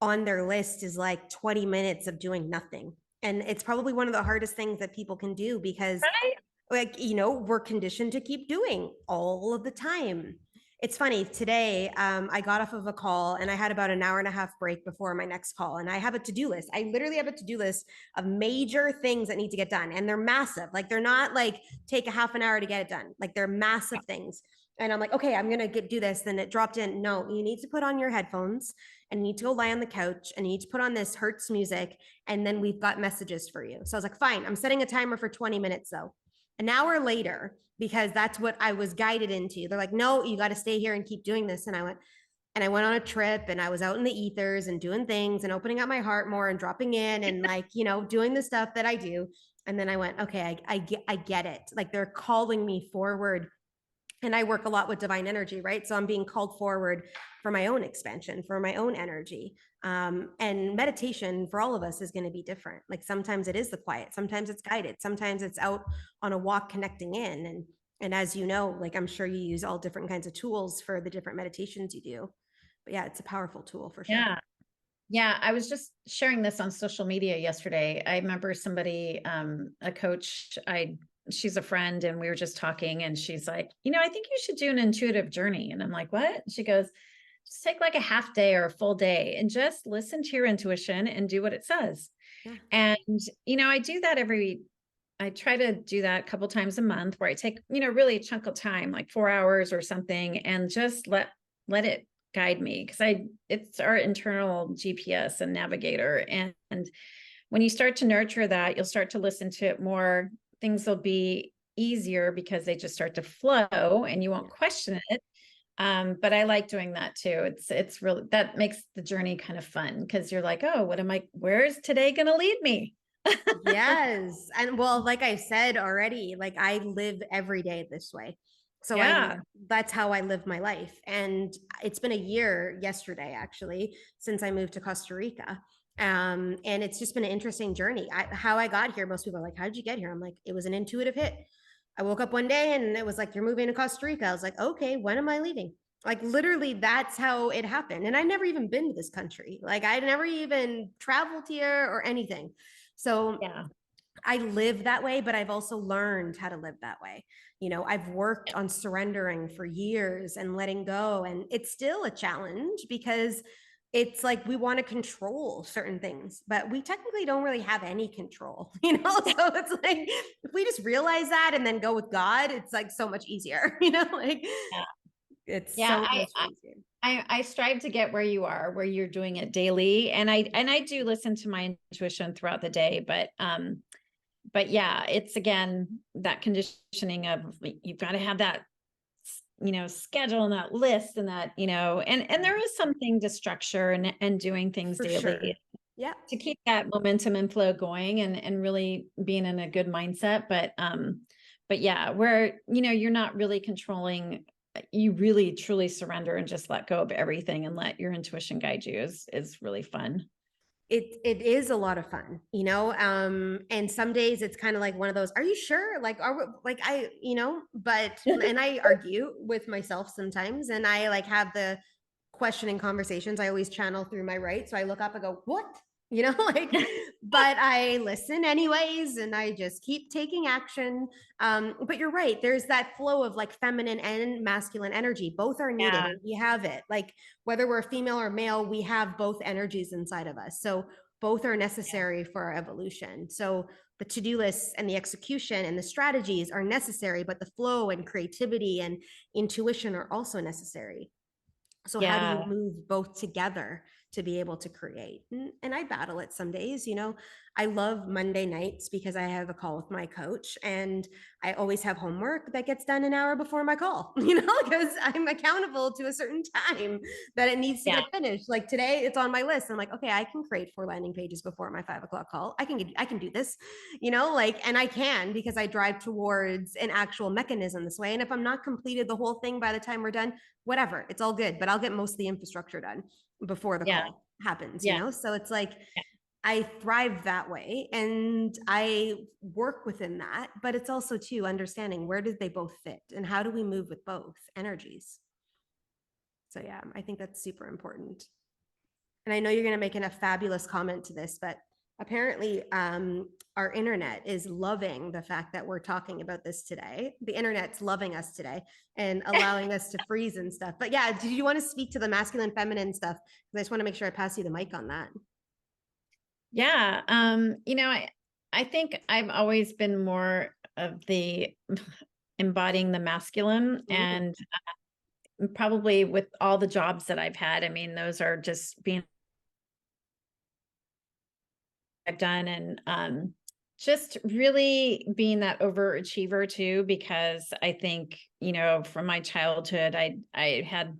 on their list is like 20 minutes of doing nothing. And it's probably one of the hardest things that people can do because, Right. like, we're conditioned to keep doing all of the time. It's funny today. I got off of a call and I had about an hour and a half break before my next call, and I have a to-do list. I literally have a to-do list of major things that need to get done, and they're massive. Like, they're not like take a half an hour to get it done. Like, they're massive things. And I'm like, okay, I'm gonna do this. Then it dropped in. No, you need to put on your headphones and you need to go lie on the couch and you need to put on this Hertz music, and then we've got messages for you. So I was like, fine, I'm setting a timer for 20 minutes though. An hour later, because that's what I was guided into. They're like, no, you got to stay here and keep doing this. And I went on a trip and I was out in the ethers and doing things and opening up my heart more and dropping in and, like, doing the stuff that I do. And then I went, okay, I get it. Like, they're calling me forward, and I work a lot with divine energy, right? So I'm being called forward for my own expansion, for my own energy. And meditation for all of us is going to be different. Like, sometimes it is the quiet, sometimes it's guided, sometimes it's out on a walk connecting in. And as you know, like, I'm sure you use all different kinds of tools for the different meditations you do. But yeah, it's a powerful tool for sure. Yeah. Yeah, I was just sharing this on social media yesterday. I remember somebody, a coach, she's a friend, and we were just talking, and she's like, I think you should do an intuitive journey. And I'm like, what? She goes, just take like a half day or a full day and just listen to your intuition and do what it says. Yeah. And, I try to do that a couple times a month, where I take, really a chunk of time, like 4 hours or something, and just let it guide me, because it's our internal GPS and navigator. And when you start to nurture that, you'll start to listen to it more. Things will be easier because they just start to flow and you won't question it. But I like doing that too. It's really, that makes the journey kind of fun, because you're like, oh, where's today going to lead me? Yes. And well, like I said already, like, I live every day this way. So Yeah. that's how I live my life. And it's been a year yesterday, actually, since I moved to Costa Rica. And it's just been an interesting journey. How I got here, most people are like, how did you get here? I'm like, it was an intuitive hit. I woke up one day and it was like, you're moving to Costa Rica. I was like, okay, when am I leaving? Like, literally, that's how it happened. And I never even been to this country. Like, I never even traveled here or anything. So Yeah. I live that way, but I've also learned how to live that way. I've worked on surrendering for years and letting go. And it's still a challenge because it's like we want to control certain things, but we technically don't really have any control, So it's like, if we just realize that and then go with God, it's like so much easier, like, Yeah. it's Yeah. so much easier. I strive to get where you are, where you're doing it daily. And I do listen to my intuition throughout the day, but yeah, it's, again, that conditioning of, you've got to have that, schedule and that list, and that, and there is something to structure and doing things For daily sure. Yeah. to keep that momentum and flow going, and really being in a good mindset. But yeah, where, you're not really controlling, you really truly surrender and just let go of everything and let your intuition guide you is really fun. It is a lot of fun, and some days it's kind of like one of those, are you sure, like, are we, like, but and I argue with myself sometimes, and I, like, have the questioning conversations. I always channel through my right, so I look up and go, what, like, but I listen anyways, and I just keep taking action. But you're right, there's that flow of, like, feminine and masculine energy, both are needed, Yeah. and we have it, like, whether we're female or male, we have both energies inside of us. So both are necessary for our evolution. So the to-do lists and the execution and the strategies are necessary, but the flow and creativity and intuition are also necessary. So how do you move both together to be able to create? And I battle it some days. I love Monday nights because I have a call with my coach, and I always have homework that gets done an hour before my call, because I'm accountable to a certain time that it needs to get finished. Like today it's on my list. I'm like, okay, I can create 4 landing pages before my 5 o'clock call. I can do this, and I can, because I drive towards an actual mechanism this way. And if I'm not completed the whole thing by the time we're done, whatever, it's all good, but I'll get most of the infrastructure done before the call happens, So it's like, I thrive that way and I work within that, but it's also too understanding where did they both fit and how do we move with both energies? So yeah, I think that's super important. And I know you're going to make a fabulous comment to this, but apparently our internet is loving the fact that we're talking about this today. The internet's loving us today and allowing us to freeze and stuff. But yeah, did you want to speak to the masculine, feminine stuff? Because I just want to make sure I pass you the mic on that. Yeah. I think I've always been more of the embodying the masculine, and probably with all the jobs that I've had, I mean, those are just being I've done, and just really being that overachiever too, because I think, from my childhood, I had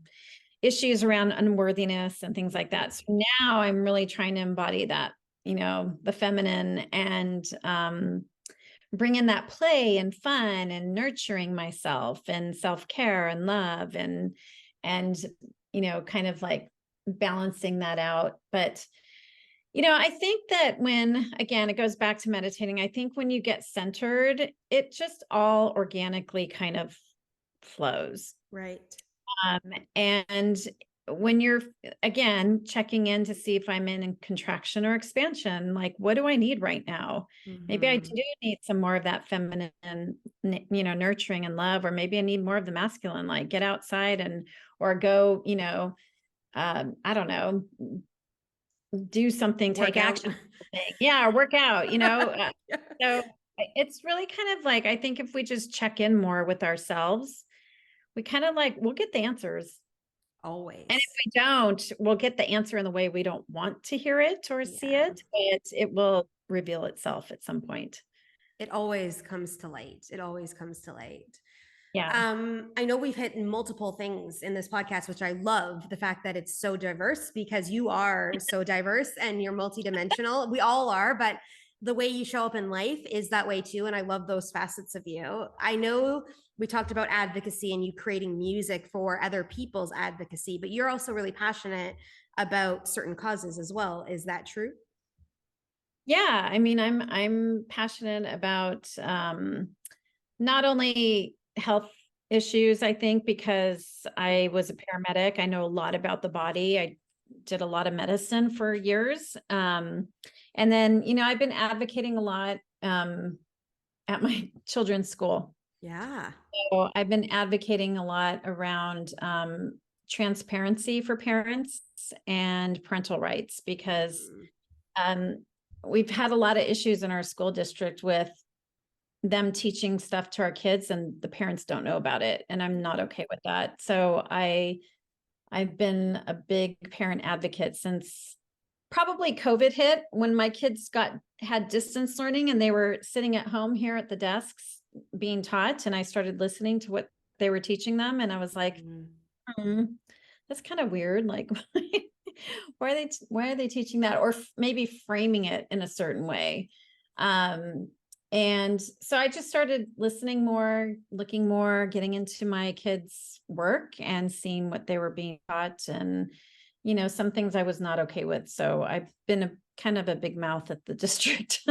issues around unworthiness and things like that. So now I'm really trying to embody that, the feminine, and bring in that play and fun and nurturing myself and self-care and love and kind of like balancing that out. But I think that when, again, it goes back to meditating, I think when you get centered, it just all organically kind of flows. Right. And when you're, again, checking in to see if I'm in contraction or expansion, like, what do I need right now? Maybe I do need some more of that feminine, nurturing and love, or maybe I need more of the masculine, like get outside or go, I don't know, do something, take action. Yeah, or work out, So it's really kind of like, I think if we just check in more with ourselves, we kind of like, we'll get the answers. Always. And if we don't, we'll get the answer in the way we don't want to hear it or see it, but it will reveal itself at some point. It always comes to light. It always comes to light. Yeah. I know we've hit multiple things in this podcast, which I love the fact that it's so diverse, because you are so diverse and you're multidimensional. We all are, but the way you show up in life is that way too. And I love those facets of you. I know we talked about advocacy and you creating music for other people's advocacy, but you're also really passionate about certain causes as well. Is that true? Yeah. I mean, I'm passionate about not only health issues, I think, because I was a paramedic. I know a lot about the body. I did a lot of medicine for years. And then, I've been advocating a lot at my children's school. Yeah. So I've been advocating a lot around transparency for parents and parental rights, because we've had a lot of issues in our school district with them teaching stuff to our kids and the parents don't know about it. And I'm not okay with that. So I've been a big parent advocate since probably COVID hit, when my kids had distance learning and they were sitting at home here at the desks being taught. And I started listening to what they were teaching them. And I was like, that's kind of weird. Like, why are they teaching that? Or maybe framing it in a certain way. And so I just started listening more, looking more, getting into my kids' work and seeing what they were being taught, and, some things I was not okay with. So I've been kind of a big mouth at the district.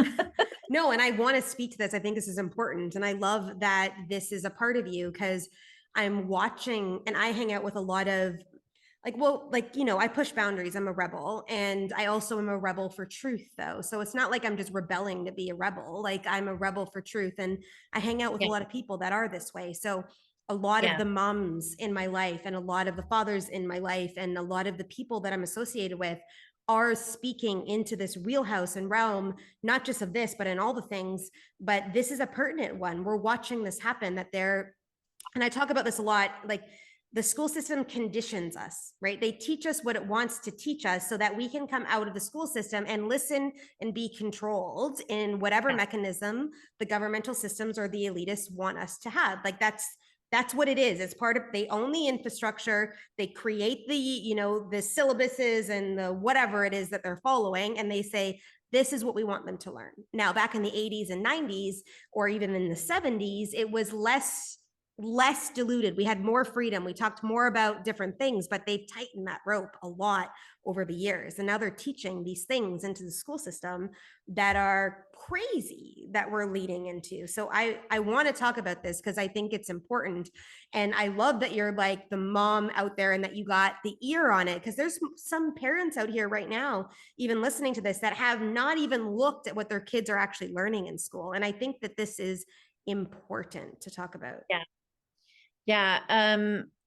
No, and I want to speak to this. I think this is important. And I love that this is a part of you, because I'm watching and I hang out with a lot of I push boundaries. I'm a rebel. And I also am a rebel for truth, though. So it's not like I'm just rebelling to be a rebel. Like, I'm a rebel for truth. And I hang out with a lot of people that are this way. So a lot of the moms in my life and a lot of the fathers in my life and a lot of the people that I'm associated with are speaking into this wheelhouse and realm, not just of this, but in all the things. But this is a pertinent one. We're watching this happen, that they're, and I talk about this a lot, like the school system conditions us, right? They teach us what it wants to teach us so that we can come out of the school system and listen and be controlled in whatever mechanism the governmental systems or the elitists want us to have. Like that's what it is. It's part of, they own the infrastructure, they create the, you know, the syllabuses and the whatever it is that they're following, and they say, this is what we want them to learn. Now, back in the 80s and 90s, or even in the 70s, it was less diluted. We had more freedom. We talked more about different things, but they've tightened that rope a lot over the years. And now they're teaching these things into the school system that are crazy that we're leading into. So I want to talk about this because I think it's important. And I love that you're like the mom out there and that you got the ear on it, because there's some parents out here right now, even listening to this, that have not even looked at what their kids are actually learning in school. And I think that this is important to talk about. Yeah. Yeah.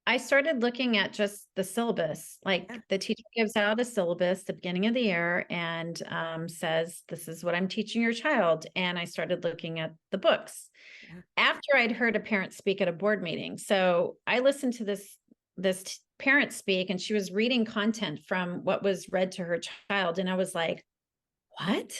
I started looking at just the syllabus. Like the teacher gives out a syllabus at the beginning of the year and says, this is what I'm teaching your child. And I started looking at the books after I'd heard a parent speak at a board meeting. So I listened to this parent speak, and she was reading content from what was read to her child. And I was like, what?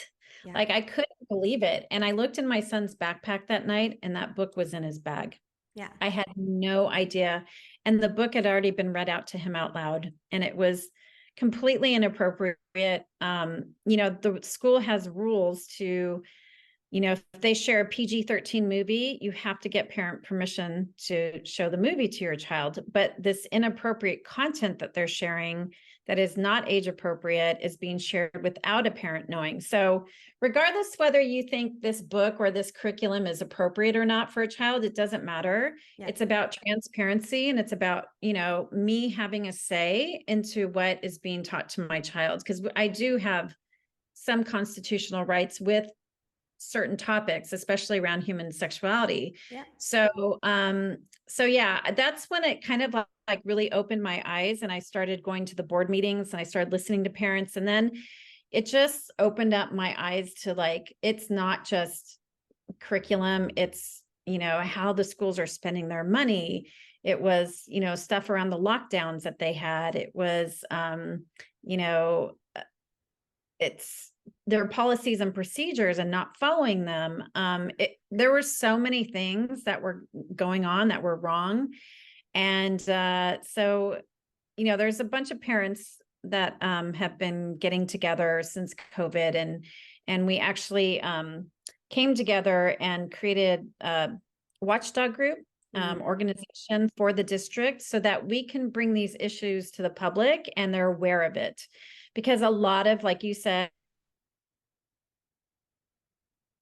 Yeah. Like, I couldn't believe it. And I looked in my son's backpack that night, and that book was in his bag. Yeah. I had no idea. And the book had already been read out to him out loud, and it was completely inappropriate. You know, the school has rules to, you know, if they share a PG-13 movie, you have to get parent permission to show the movie to your child. But this inappropriate content that they're sharing that is not age appropriate is being shared without a parent knowing. So regardless whether you think this book or this curriculum is appropriate or not for a child, it doesn't matter. Yeah. It's about transparency, and it's about, you know, me having a say into what is being taught to my child, because I do have some constitutional rights with certain topics, especially around human sexuality. Yeah. So yeah, that's when it kind of like really opened my eyes, and I started going to the board meetings, and I started listening to parents, and then it just opened up my eyes to, like, it's not just curriculum, it's, you know, how the schools are spending their money. It was, you know, stuff around the lockdowns that they had. It was, you know, it's their policies and procedures and not following them. There were so many things that were going on that were wrong. And so, you know, there's a bunch of parents that have been getting together since COVID, and we actually came together and created a watchdog group organization for the district, so that we can bring these issues to the public and they're aware of it. Because a lot of, like you said,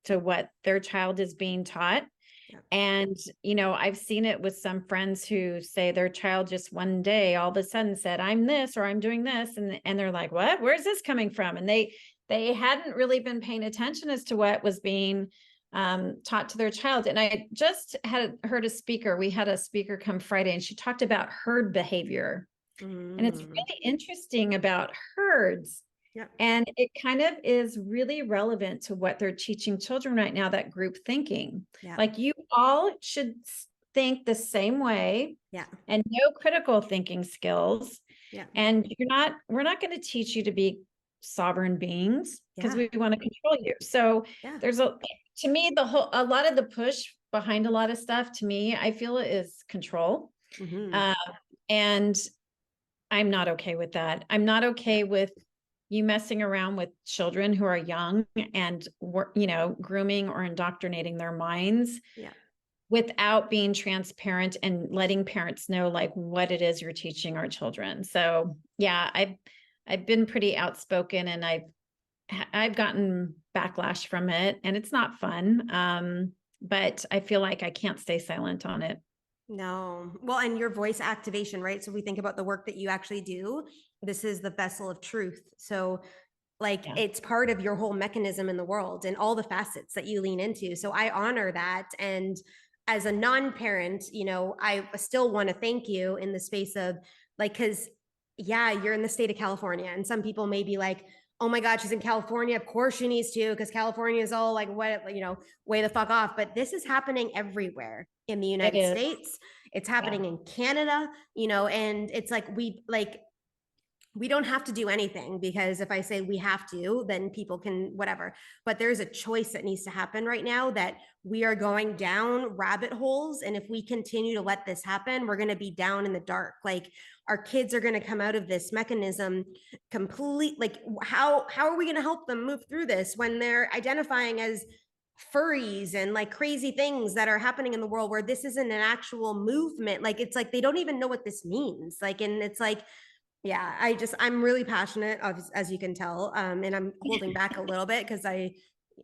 to what their child is being taught. Yeah. And, you know, I've seen it with some friends who say their child just one day all of a sudden said, I'm this, or I'm doing this. And they're like, what, where's this coming from? And they hadn't really been paying attention as to what was being taught to their child. And I just heard a speaker, we had a speaker come Friday, and she talked about herd behavior. And it's really interesting about herds. Yeah. And it kind of is really relevant to what they're teaching children right now, that group thinking. Yeah. Like, you all should think the same way. Yeah. And no critical thinking skills. Yeah. And we're not going to teach you to be sovereign beings, because we want to control you. So there's to me, a lot of the push behind a lot of stuff, to me, I feel is control. And I'm not okay with that. I'm not okay with you messing around with children who are young and, you know, grooming or indoctrinating their minds without being transparent and letting parents know, like, what it is you're teaching our children. So yeah, I've been pretty outspoken, and I've gotten backlash from it, and it's not fun. But I feel like I can't stay silent on it. No. Well, and your voice activation, right? So we think about the work that you actually do. This is the vessel of truth. So like it's part of your whole mechanism in the world and all the facets that you lean into. So I honor that. And as a non-parent, you know, I still want to thank you in the space of, like, because yeah, you're in the state of California. And some people may be like, oh my God, she's in California. Of course she needs to, because California is all like, what, way the fuck off. But this is happening everywhere in the It United is. States. It's Yeah. happening in Canada, and it's like, we don't have to do anything, because if I say we have to, then people can whatever. But there's a choice that needs to happen right now, that we are going down rabbit holes. And if we continue to let this happen, we're going to be down in the dark. Like, our kids are going to come out of this mechanism complete. Like, how are we going to help them move through this when they're identifying as furries and like crazy things that are happening in the world, where this isn't an actual movement? Like, it's like they don't even know what this means. Like, and it's like, yeah, I'm really passionate, as you can tell. And I'm holding back a little bit, because I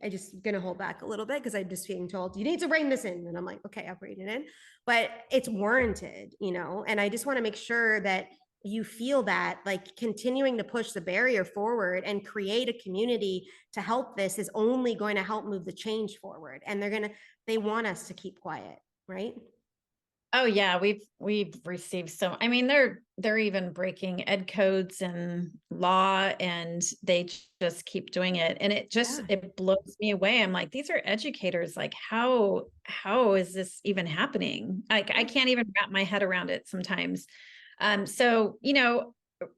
just gonna hold back a little bit, because I'm just being told, you need to rein this in. And I'm like, okay, I'll rein it in, but it's warranted, and I just want to make sure that you feel that, like, continuing to push the barrier forward and create a community to help this is only going to help move the change forward. And they want us to keep quiet, right? Oh yeah, we've received so, I mean, they're even breaking ed codes and law, and they just keep doing it. And it blows me away. I'm like, these are educators. Like, how is this even happening? Like, I can't even wrap my head around it sometimes. So,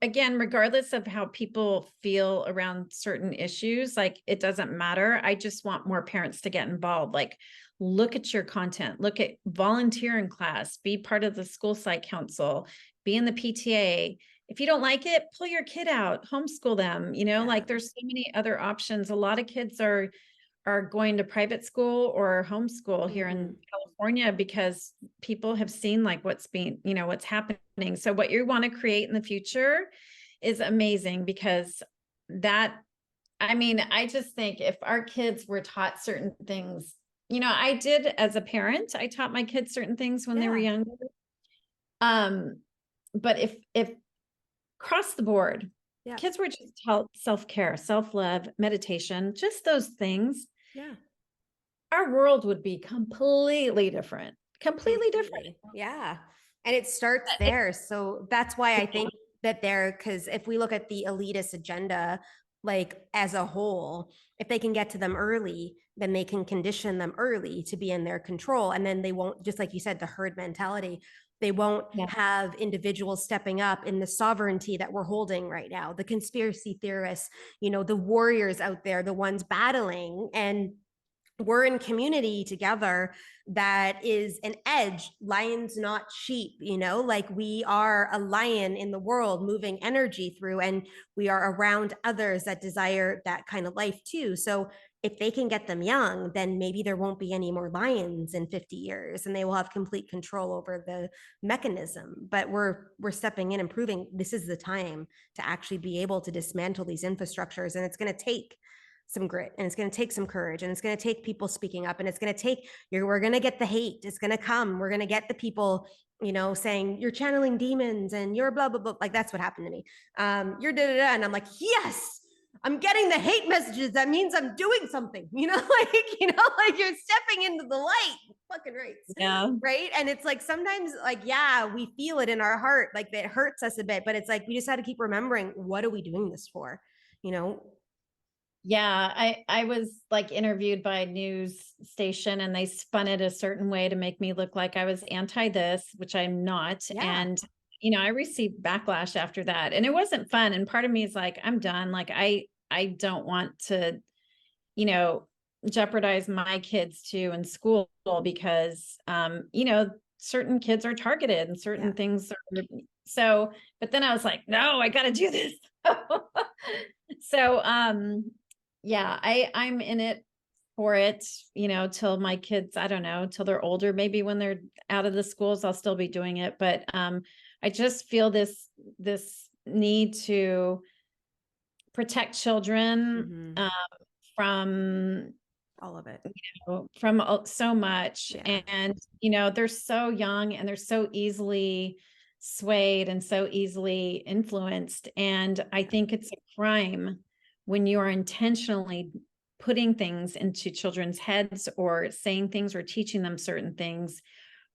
again, regardless of how people feel around certain issues, like, it doesn't matter. I just want more parents to get involved. Like, look at your content, volunteer in class, be part of the school psych council, be in the PTA. If you don't like it, pull your kid out, homeschool them, like, there's so many other options. A lot of kids are going to private school or homeschool here in California, because people have seen like what's happening. So what you want to create in the future is amazing, because I just think if our kids were taught certain things, I did as a parent, I taught my kids certain things when they were younger. But if across the board, kids were just taught self-care, self-love, meditation, just those things, our world would be completely different. Yeah. And it starts there. So that's why I think that because if we look at the elitist agenda, like, as a whole, if they can get to them early, then they can condition them early to be in their control. And then they won't, just like you said, the herd mentality, they won't have individuals stepping up in the sovereignty that we're holding right now, the conspiracy theorists, the warriors out there, the ones battling. And we're in community together that is an edge. Lions, not sheep, like, we are a lion in the world, moving energy through, and we are around others that desire that kind of life too. So if they can get them young, then maybe there won't be any more lions in 50 years, and they will have complete control over the mechanism. But we're stepping in and proving this is the time to actually be able to dismantle these infrastructures. And it's going to take some grit, and it's going to take some courage, and it's going to take people speaking up, and it's going to take we're going to get the hate. It's going to come. We're going to get the people, saying you're channeling demons and you're blah, blah, blah. Like, that's what happened to me. You're da, da, da. And I'm like, yes, I'm getting the hate messages. That means I'm doing something, like, like, you're stepping into the light. Fucking right. Yeah. Right. And it's like, sometimes, like, we feel it in our heart. Like, it hurts us a bit, but it's like, we just had to keep remembering, what are we doing this for? Yeah, I was like interviewed by a news station, and they spun it a certain way to make me look like I was anti this, which I'm not. And, I received backlash after that, and it wasn't fun. And part of me is like, I'm done. Like, I don't want to, jeopardize my kids too in school, because, certain kids are targeted and certain things are so, but then I was like, no, I got to do this. So, I'm in it for it, till my kids, I don't know, till they're older. Maybe when they're out of the schools, I'll still be doing it. But I just feel this need to protect children from all of it, from so much. And, they're so young, and they're so easily swayed and so easily influenced. And I think it's a crime when you are intentionally putting things into children's heads, or saying things, or teaching them certain things,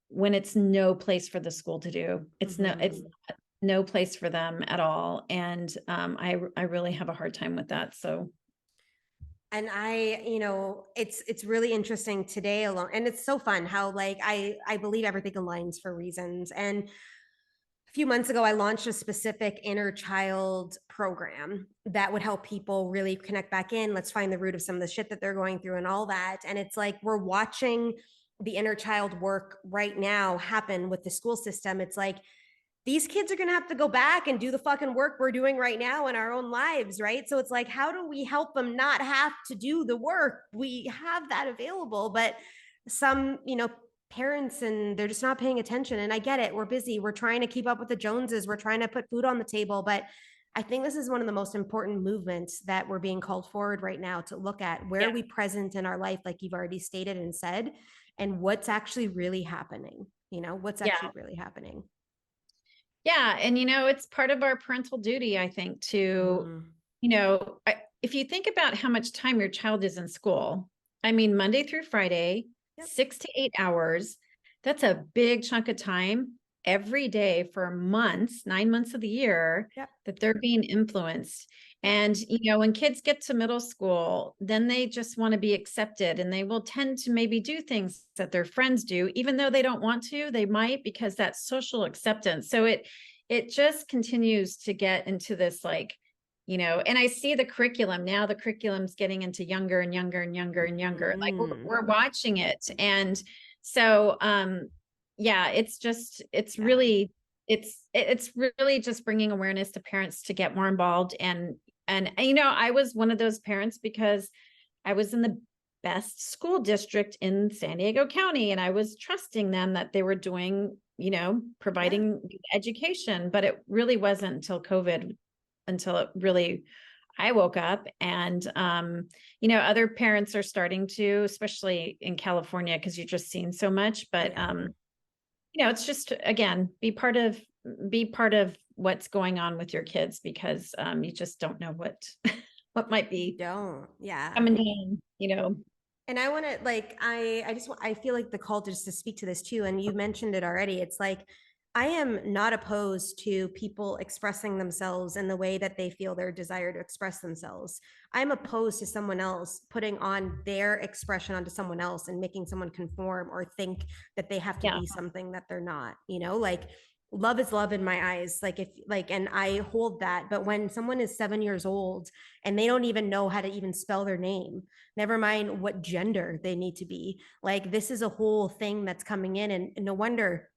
when it's no place for the school to do. It's no place for them at all. And I really have a hard time with that. So. And it's really interesting today alone. And it's so fun how like, I believe everything aligns for reasons. And a few months ago, I launched a specific inner child program that would help people really connect back in. Let's find the root of some of the shit that they're going through and all that. And it's like, we're watching the inner child work right now happen with the school system. It's like, these kids are going to have to go back and do the fucking work we're doing right now in our own lives, right? So it's like, how do we help them not have to do the work? We have that available, but some, parents, and they're just not paying attention. And I get it. We're busy. We're trying to keep up with the Joneses. We're trying to put food on the table. But I think this is one of the most important movements that we're being called forward right now to look at. Where are we present in our life, like you've already stated and said, and what's actually really happening? What's actually really happening? Yeah. And, it's part of our parental duty, I think, to, if you think about how much time your child is in school, I mean, Monday through Friday, 6 to 8 hours, that's a big chunk of time every day for months, 9 months of the year that they're being influenced. And, when kids get to middle school, then they just want to be accepted, and they will tend to maybe do things that their friends do, even though they don't want to, they might, because that's social acceptance. So it just continues to get into this, like, and I see the curriculum now, the curriculum's getting into younger and younger and younger and younger. Like we're watching it. And so, yeah, it's really just bringing awareness to parents to get more involved. And, I was one of those parents because I was in the best school district in San Diego County, and I was trusting them that they were doing, providing education, but it really wasn't until COVID, until it really, I woke up. And, other parents are starting to, especially in California, because you're just seeing so much, but, it's just, again, be part of what's going on with your kids, because, you just don't know what might be coming down. And I want to like, I feel like the call just to speak to this too. And you mentioned it already. It's like, I am not opposed to people expressing themselves in the way that they feel their desire to express themselves. I'm opposed to someone else putting on their expression onto someone else and making someone conform or think that they have to be something that they're not, like love is love in my eyes. Like and I hold that. But when someone is 7 years old and they don't even know how to even spell their name, never mind what gender they need to be, like this is a whole thing that's coming in, and no wonder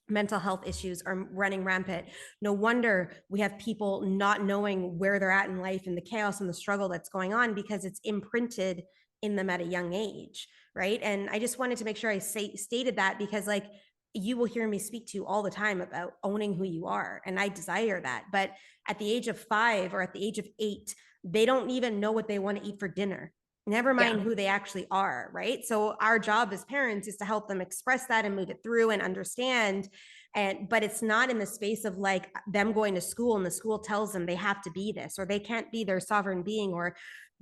mental health issues are running rampant. No wonder we have people not knowing where they're at in life and the chaos and the struggle that's going on, because it's imprinted in them at a young age, right? And I just wanted to make sure I stated that, because like you will hear me speak to all the time about owning who you are, and I desire that. But at the age of 5 or at the age of 8, they don't even know what they want to eat for dinner, never mind who they actually are, right? So our job as parents is to help them express that and move it through and understand. But it's not in the space of like them going to school and the school tells them they have to be this, or they can't be their sovereign being, or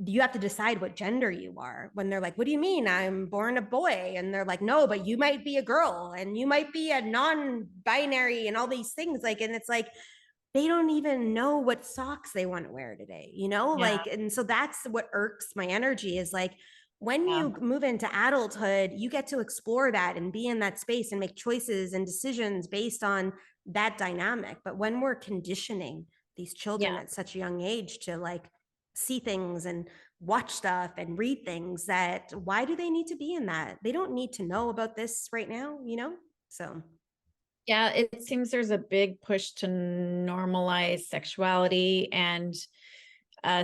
you have to decide what gender you are. When they're like, what do you mean I'm born a boy? And they're like, no, but you might be a girl and you might be a non-binary and all these things. Like, and it's like, they don't even know what socks they want to wear today, like, and so that's what irks my energy, is like, when you move into adulthood, you get to explore that and be in that space and make choices and decisions based on that dynamic. But when we're conditioning these children at such a young age to like see things and watch stuff and read things, that why do they need to be in that? They don't need to know about this right now, so. Yeah, it seems there's a big push to normalize sexuality and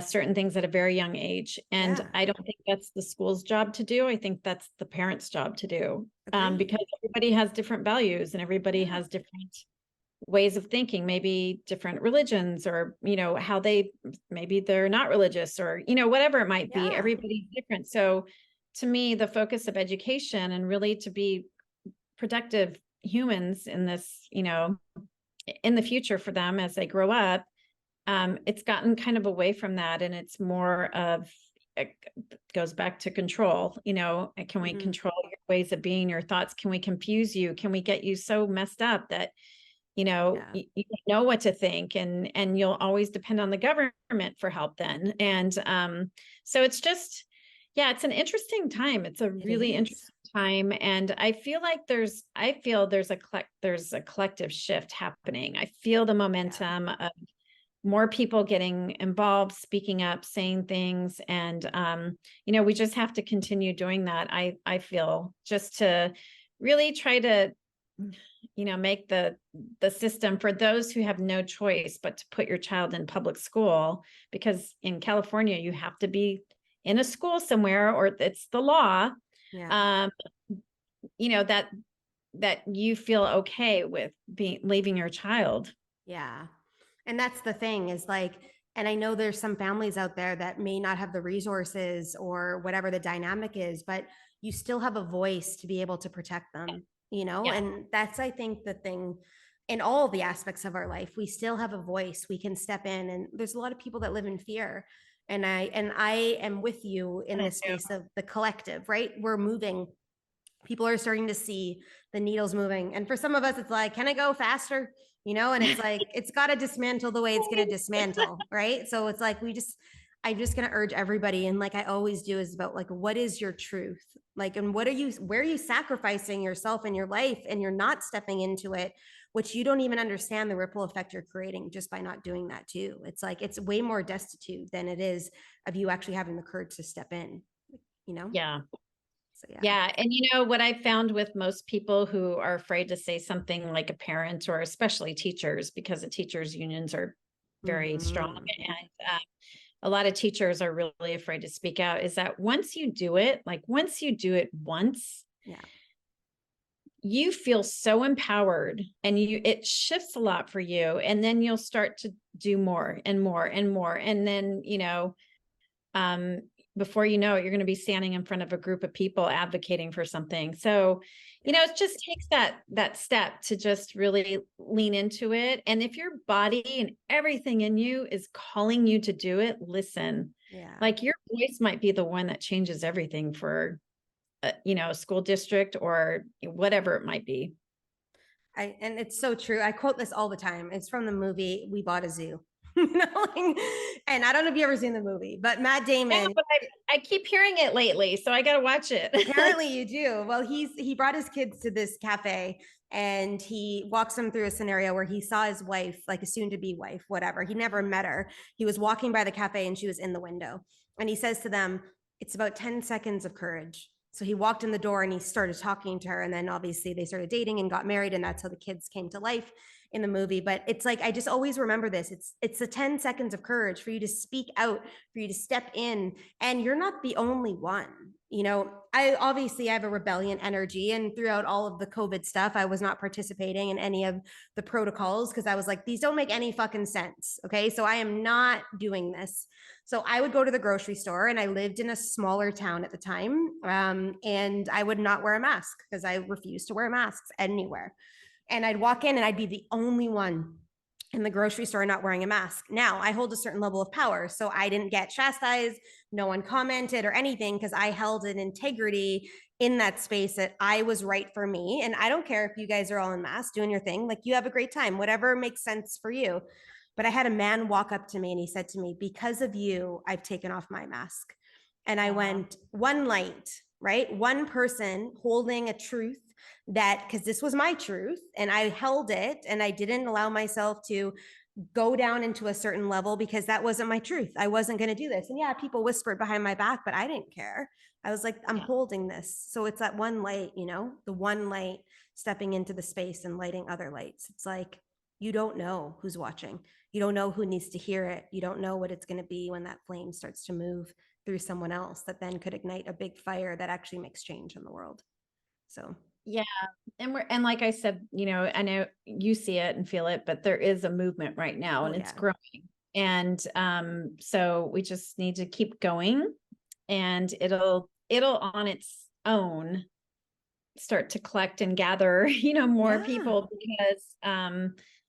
certain things at a very young age. And I don't think that's the school's job to do. I think that's the parents' job to do, because everybody has different values and everybody has different ways of thinking, maybe different religions, or, how maybe they're not religious, or, whatever it might be. Everybody's different. So to me, the focus of education, and really to be productive humans in this, in the future for them as they grow up, it's gotten kind of away from that. And it's more of, it goes back to control, can we control your ways of being, your thoughts? Can we confuse you? Can we get you so messed up that, you know, Yeah. you don't know what to think, and you'll always depend on the government for help then. And so it's just, yeah, it's an interesting time. It's a It really is. interesting time. And I feel like there's a collective shift happening. I feel the Yeah. momentum of more people getting involved, speaking up, saying things. And, we just have to continue doing that. I feel, just to really try to, make the system, for those who have no choice but to put your child in public school, because in California, you have to be in a school somewhere, or it's the law. Yeah. That you feel okay with leaving your child. Yeah. And that's the thing is like, and I know there's some families out there that may not have the resources or whatever the dynamic is, but you still have a voice to be able to protect them, Yeah. and that's, I think, the thing in all the aspects of our life. We still have a voice. We can step in, and there's a lot of people that live in fear. And I am with you in this space of the collective, right? We're moving. People are starting to see the needles moving. And for some of us, it's like, can it go faster? And it's like, it's got to dismantle the way it's going to dismantle. Right. So it's like, I'm just going to urge everybody. And like I always do, is about like, what is your truth? Like, and where are you sacrificing yourself in your life, and you're not stepping into it, which you don't even understand the ripple effect you're creating just by not doing that too. It's like, it's way more destitute than it is of you actually having the courage to step in, Yeah. So yeah. Yeah. And what I found with most people who are afraid to say something, like a parent, or especially teachers, because the teachers unions are very strong. And a lot of teachers are really afraid to speak out, is that once you do it once, Yeah. you feel so empowered, and it shifts a lot for you. And then you'll start to do more and more and more. And then, um, before you know it, you're going to be standing in front of a group of people advocating for something. So, it just takes that step to just really lean into it. And if your body and everything in you is calling you to do it, listen. Yeah. Like, your voice might be the one that changes everything for, a school district or whatever it might be. And it's so true. I quote this all the time. It's from the movie We Bought a Zoo. And I don't know if you ever seen the movie, but Matt Damon. No, but I keep hearing it lately, so I got to watch it. Apparently you do. Well, he brought his kids to this cafe, and he walks them through a scenario where he saw his wife, like a soon to be wife, whatever. He never met her. He was walking by the cafe and she was in the window. And he says to them, it's about 10 seconds of courage. So he walked in the door and he started talking to her. And then obviously they started dating and got married. And that's how the kids came to life in the movie. But it's like, I just always remember this. It's the 10 seconds of courage for you to speak out, for you to step in. And you're not the only one. I have a rebellion energy, and throughout all of the COVID stuff, I was not participating in any of the protocols because I was like, these don't make any fucking sense. Okay. So I am not doing this. So I would go to the grocery store, and I lived in a smaller town at the time. And I would not wear a mask because I refused to wear masks anywhere. And I'd walk in and I'd be the only one in the grocery store not wearing a mask. Now I hold a certain level of power. So I didn't get chastised. No one commented or anything because I held an integrity in that space that I was right for me. And I don't care if you guys are all in masks doing your thing. Like, you have a great time, whatever makes sense for you. But I had a man walk up to me and he said to me, because of you, I've taken off my mask. And I went, one light, right? One person holding a truth, that, because this was my truth and I held it, and I didn't allow myself to go down into a certain level because that wasn't my truth. I wasn't going to do this. And yeah, people whispered behind my back, but I didn't care. I was like, I'm holding this. So it's that one light, the one light stepping into the space and lighting other lights. It's like, you don't know who's watching. You don't know who needs to hear it. You don't know what it's going to be when that flame starts to move through someone else that then could ignite a big fire that actually makes change in the world. So yeah. And like I said, I know you see it and feel it, but there is a movement right now, and it's growing. And so we just need to keep going, and it'll on its own start to collect and gather, more people, because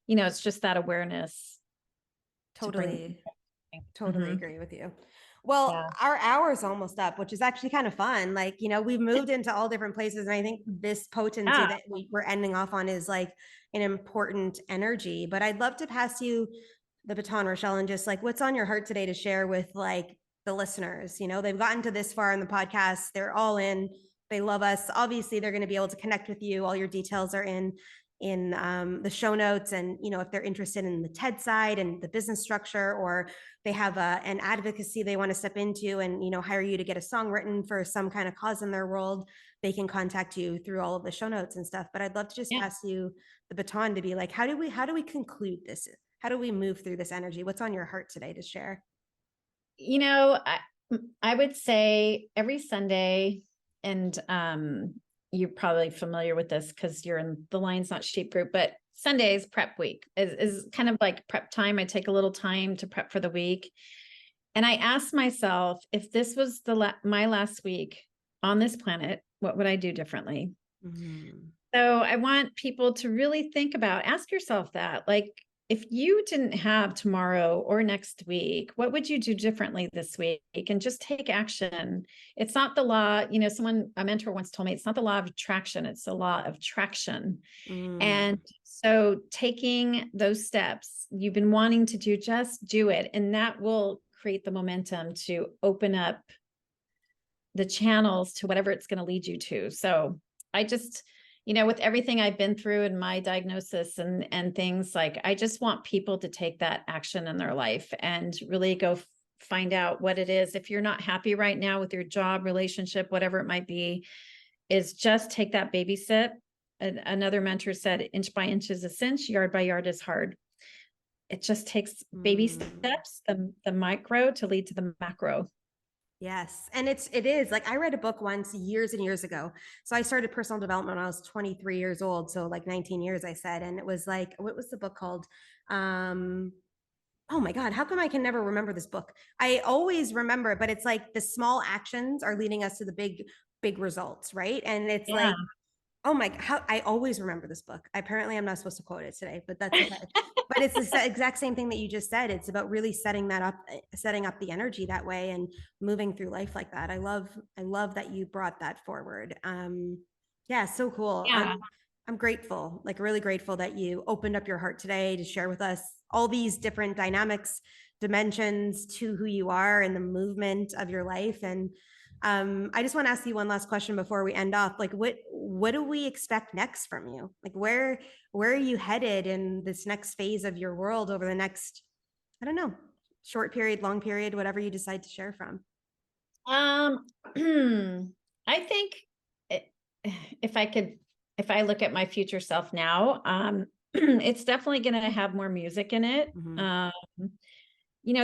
it's just that awareness. Totally agree with you. Well, Yeah. our hour's almost up, which is actually kind of fun. Like, we've moved into all different places. And I think this potency Yeah. that we're ending off on is like an important energy. But I'd love to pass you the baton, Rachelle, and just like what's on your heart today to share with like the listeners. They've gotten to this far in the podcast. They're all in. They love us. Obviously, they're going to be able to connect with you. All your details are in the show notes. And if they're interested in the TED side and the business structure, or they have an advocacy they want to step into and hire you to get a song written for some kind of cause in their world, they can contact you through all of the show notes and stuff. But I'd love to just pass you the baton to be like, how do we conclude this? How do we move through this energy? What's on your heart today to share? I would say every Sunday, and you're probably familiar with this because you're in the Lions Not Sheep group, but Sundays prep week is kind of like prep time. I take a little time to prep for the week. And I asked myself, if this was my last week on this planet, what would I do differently? Mm-hmm. So I want people to really think about, ask yourself that, like, if you didn't have tomorrow or next week, what would you do differently this week? And just take action. It's not the law, a mentor once told me, it's not the law of attraction, it's the law of traction. And so taking those steps you've been wanting to do, just do it. And that will create the momentum to open up the channels to whatever it's going to lead you to. So I just, with everything I've been through and my diagnosis and things, like, I just want people to take that action in their life and really go find out what it is. If you're not happy right now with your job, relationship, whatever it might be, is just take that baby step. Another mentor said, inch by inch is a cinch, yard by yard is hard. It just takes baby steps, the micro to lead to the macro. Yes. And it is like, I read a book once years and years ago. So I started personal development when I was 23 years old. So like 19 years, I said, and it was like, what was the book called? Oh my God, how come I can never remember this book? I always remember it, but it's like the small actions are leading us to the big results. Right. And it's like, oh my, how I always remember this book. Apparently I'm not supposed to quote it today, but that's okay. But it's the exact same thing that you just said. It's about really setting up the energy that way and moving through life like that. I love that you brought that forward. Yeah, so cool. Yeah. I'm grateful, like really grateful that you opened up your heart today to share with us all these different dynamics, dimensions to who you are and the movement of your life. And I just want to ask you one last question before we end off. Like, what do we expect next from you? Like, where are you headed in this next phase of your world over the next, I don't know, short period, long period, whatever you decide to share from? I think if I look at my future self now, it's definitely going to have more music in it.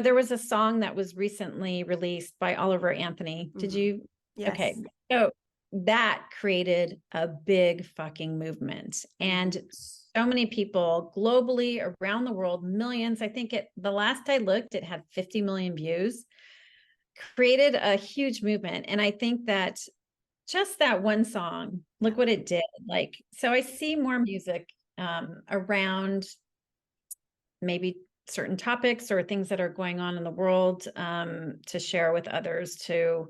There was a song that was recently released by Oliver Anthony. Did you? Yes. Okay. So that created a big fucking movement. And so many people globally around the world, millions, I think the last I looked, it had 50 million views, created a huge movement. And I think that just that one song, look what it did. Like, so I see more music around maybe certain topics or things that are going on in the world to share with others, to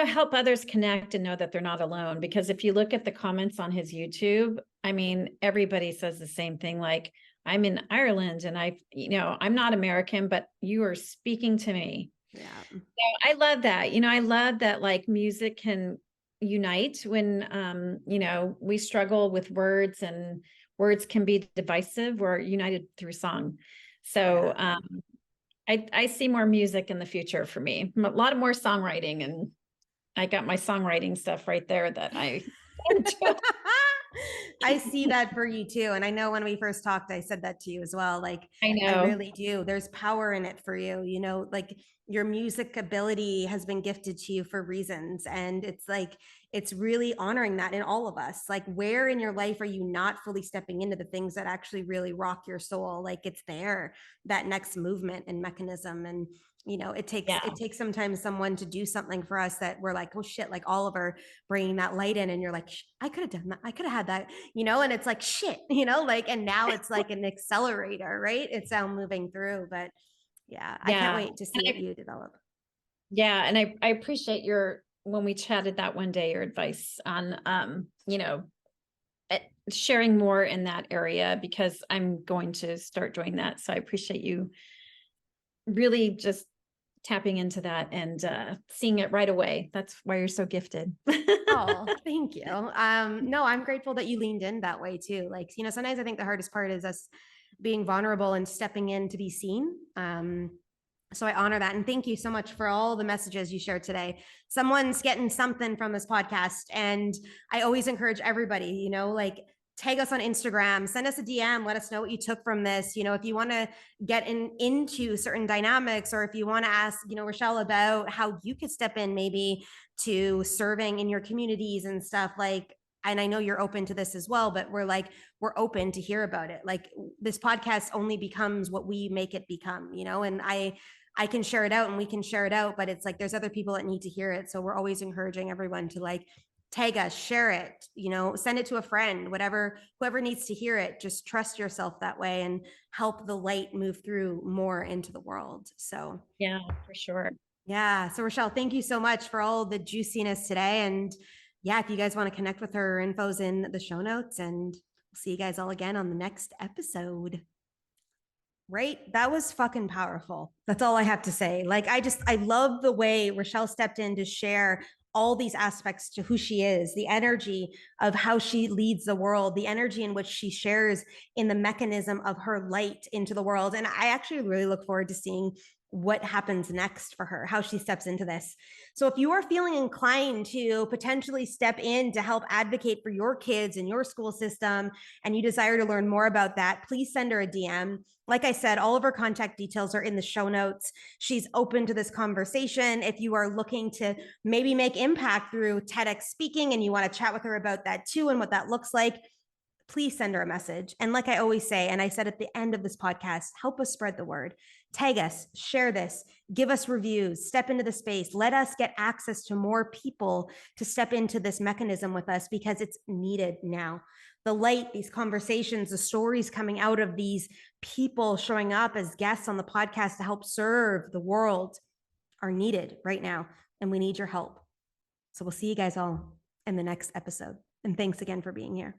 help others connect and know that they're not alone. Because if you look at the comments on his YouTube, I mean, everybody says the same thing. Like, I'm in Ireland and I'm not American, but you are speaking to me. Yeah. So I love that. I love that, like, music can unite when, we struggle with words and words can be divisive. We're united through song. So I see more music in the future for me, a lot of more songwriting, and I got my songwriting stuff right there that I I see that for you too. And I know when we first talked, I said that to you as well. Like, I know. I really do. There's power in it for you. Like, your music ability has been gifted to you for reasons. And it's like, it's really honoring that in all of us. Like, where in your life are you not fully stepping into the things that actually really rock your soul? Like, it's there, that next movement and mechanism. And it takes sometimes someone to do something for us that we're like, oh shit, like Oliver bringing that light in, and you're like, I could have done that. I could have had that, and it's like, shit, like, and now it's like an accelerator, right? It's now moving through, but yeah, I can't wait to see what you develop. Yeah. And I appreciate when we chatted that one day, your advice on, sharing more in that area, because I'm going to start doing that. So I appreciate you really just tapping into that and seeing it right away. That's why you're so gifted. Oh, thank you. No, I'm grateful that you leaned in that way too. Like, sometimes I think the hardest part is us being vulnerable and stepping in to be seen. So I honor that. And thank you so much for all the messages you shared today. Someone's getting something from this podcast. And I always encourage everybody, like, tag us on Instagram, send us a DM, let us know what you took from this. If you want to get into certain dynamics, or if you want to ask, Rachelle, about how you could step in maybe to serving in your communities and stuff, like, and I know you're open to this as well, but we're open to hear about it. Like, this podcast only becomes what we make it become, and I can share it out and we can share it out, but it's like there's other people that need to hear it. So we're always encouraging everyone to, like, tag us, share it, send it to a friend, whoever needs to hear it. Just trust yourself that way and help the light move through more into the world. So Yeah, for sure. yeah. So Rachelle, thank you so much for all the juiciness today. And yeah, if you guys want to connect with her, info's in the show notes, and we'll see you guys all again on the next episode. Right? That was fucking powerful. That's all I have to say. Like, I love the way Rachelle stepped in to share all these aspects to who she is, the energy of how she leads the world, the energy in which she shares in the mechanism of her light into the world. And I actually really look forward to seeing what happens next for her, how she steps into this. So if you are feeling inclined to potentially step in to help advocate for your kids in your school system, and you desire to learn more about that, please send her a DM. Like I said, all of her contact details are in the show notes. She's open to this conversation. If you are looking to maybe make impact through TEDx speaking and you want to chat with her about that too and what that looks like, please send her a message. And like I always say, and I said at the end of this podcast, help us spread the word. Tag us, share this, give us reviews, step into the space. Let us get access to more people to step into this mechanism with us, because it's needed now. The light, these conversations, the stories coming out of these people showing up as guests on the podcast to help serve the world are needed right now. And we need your help. So we'll see you guys all in the next episode. And thanks again for being here.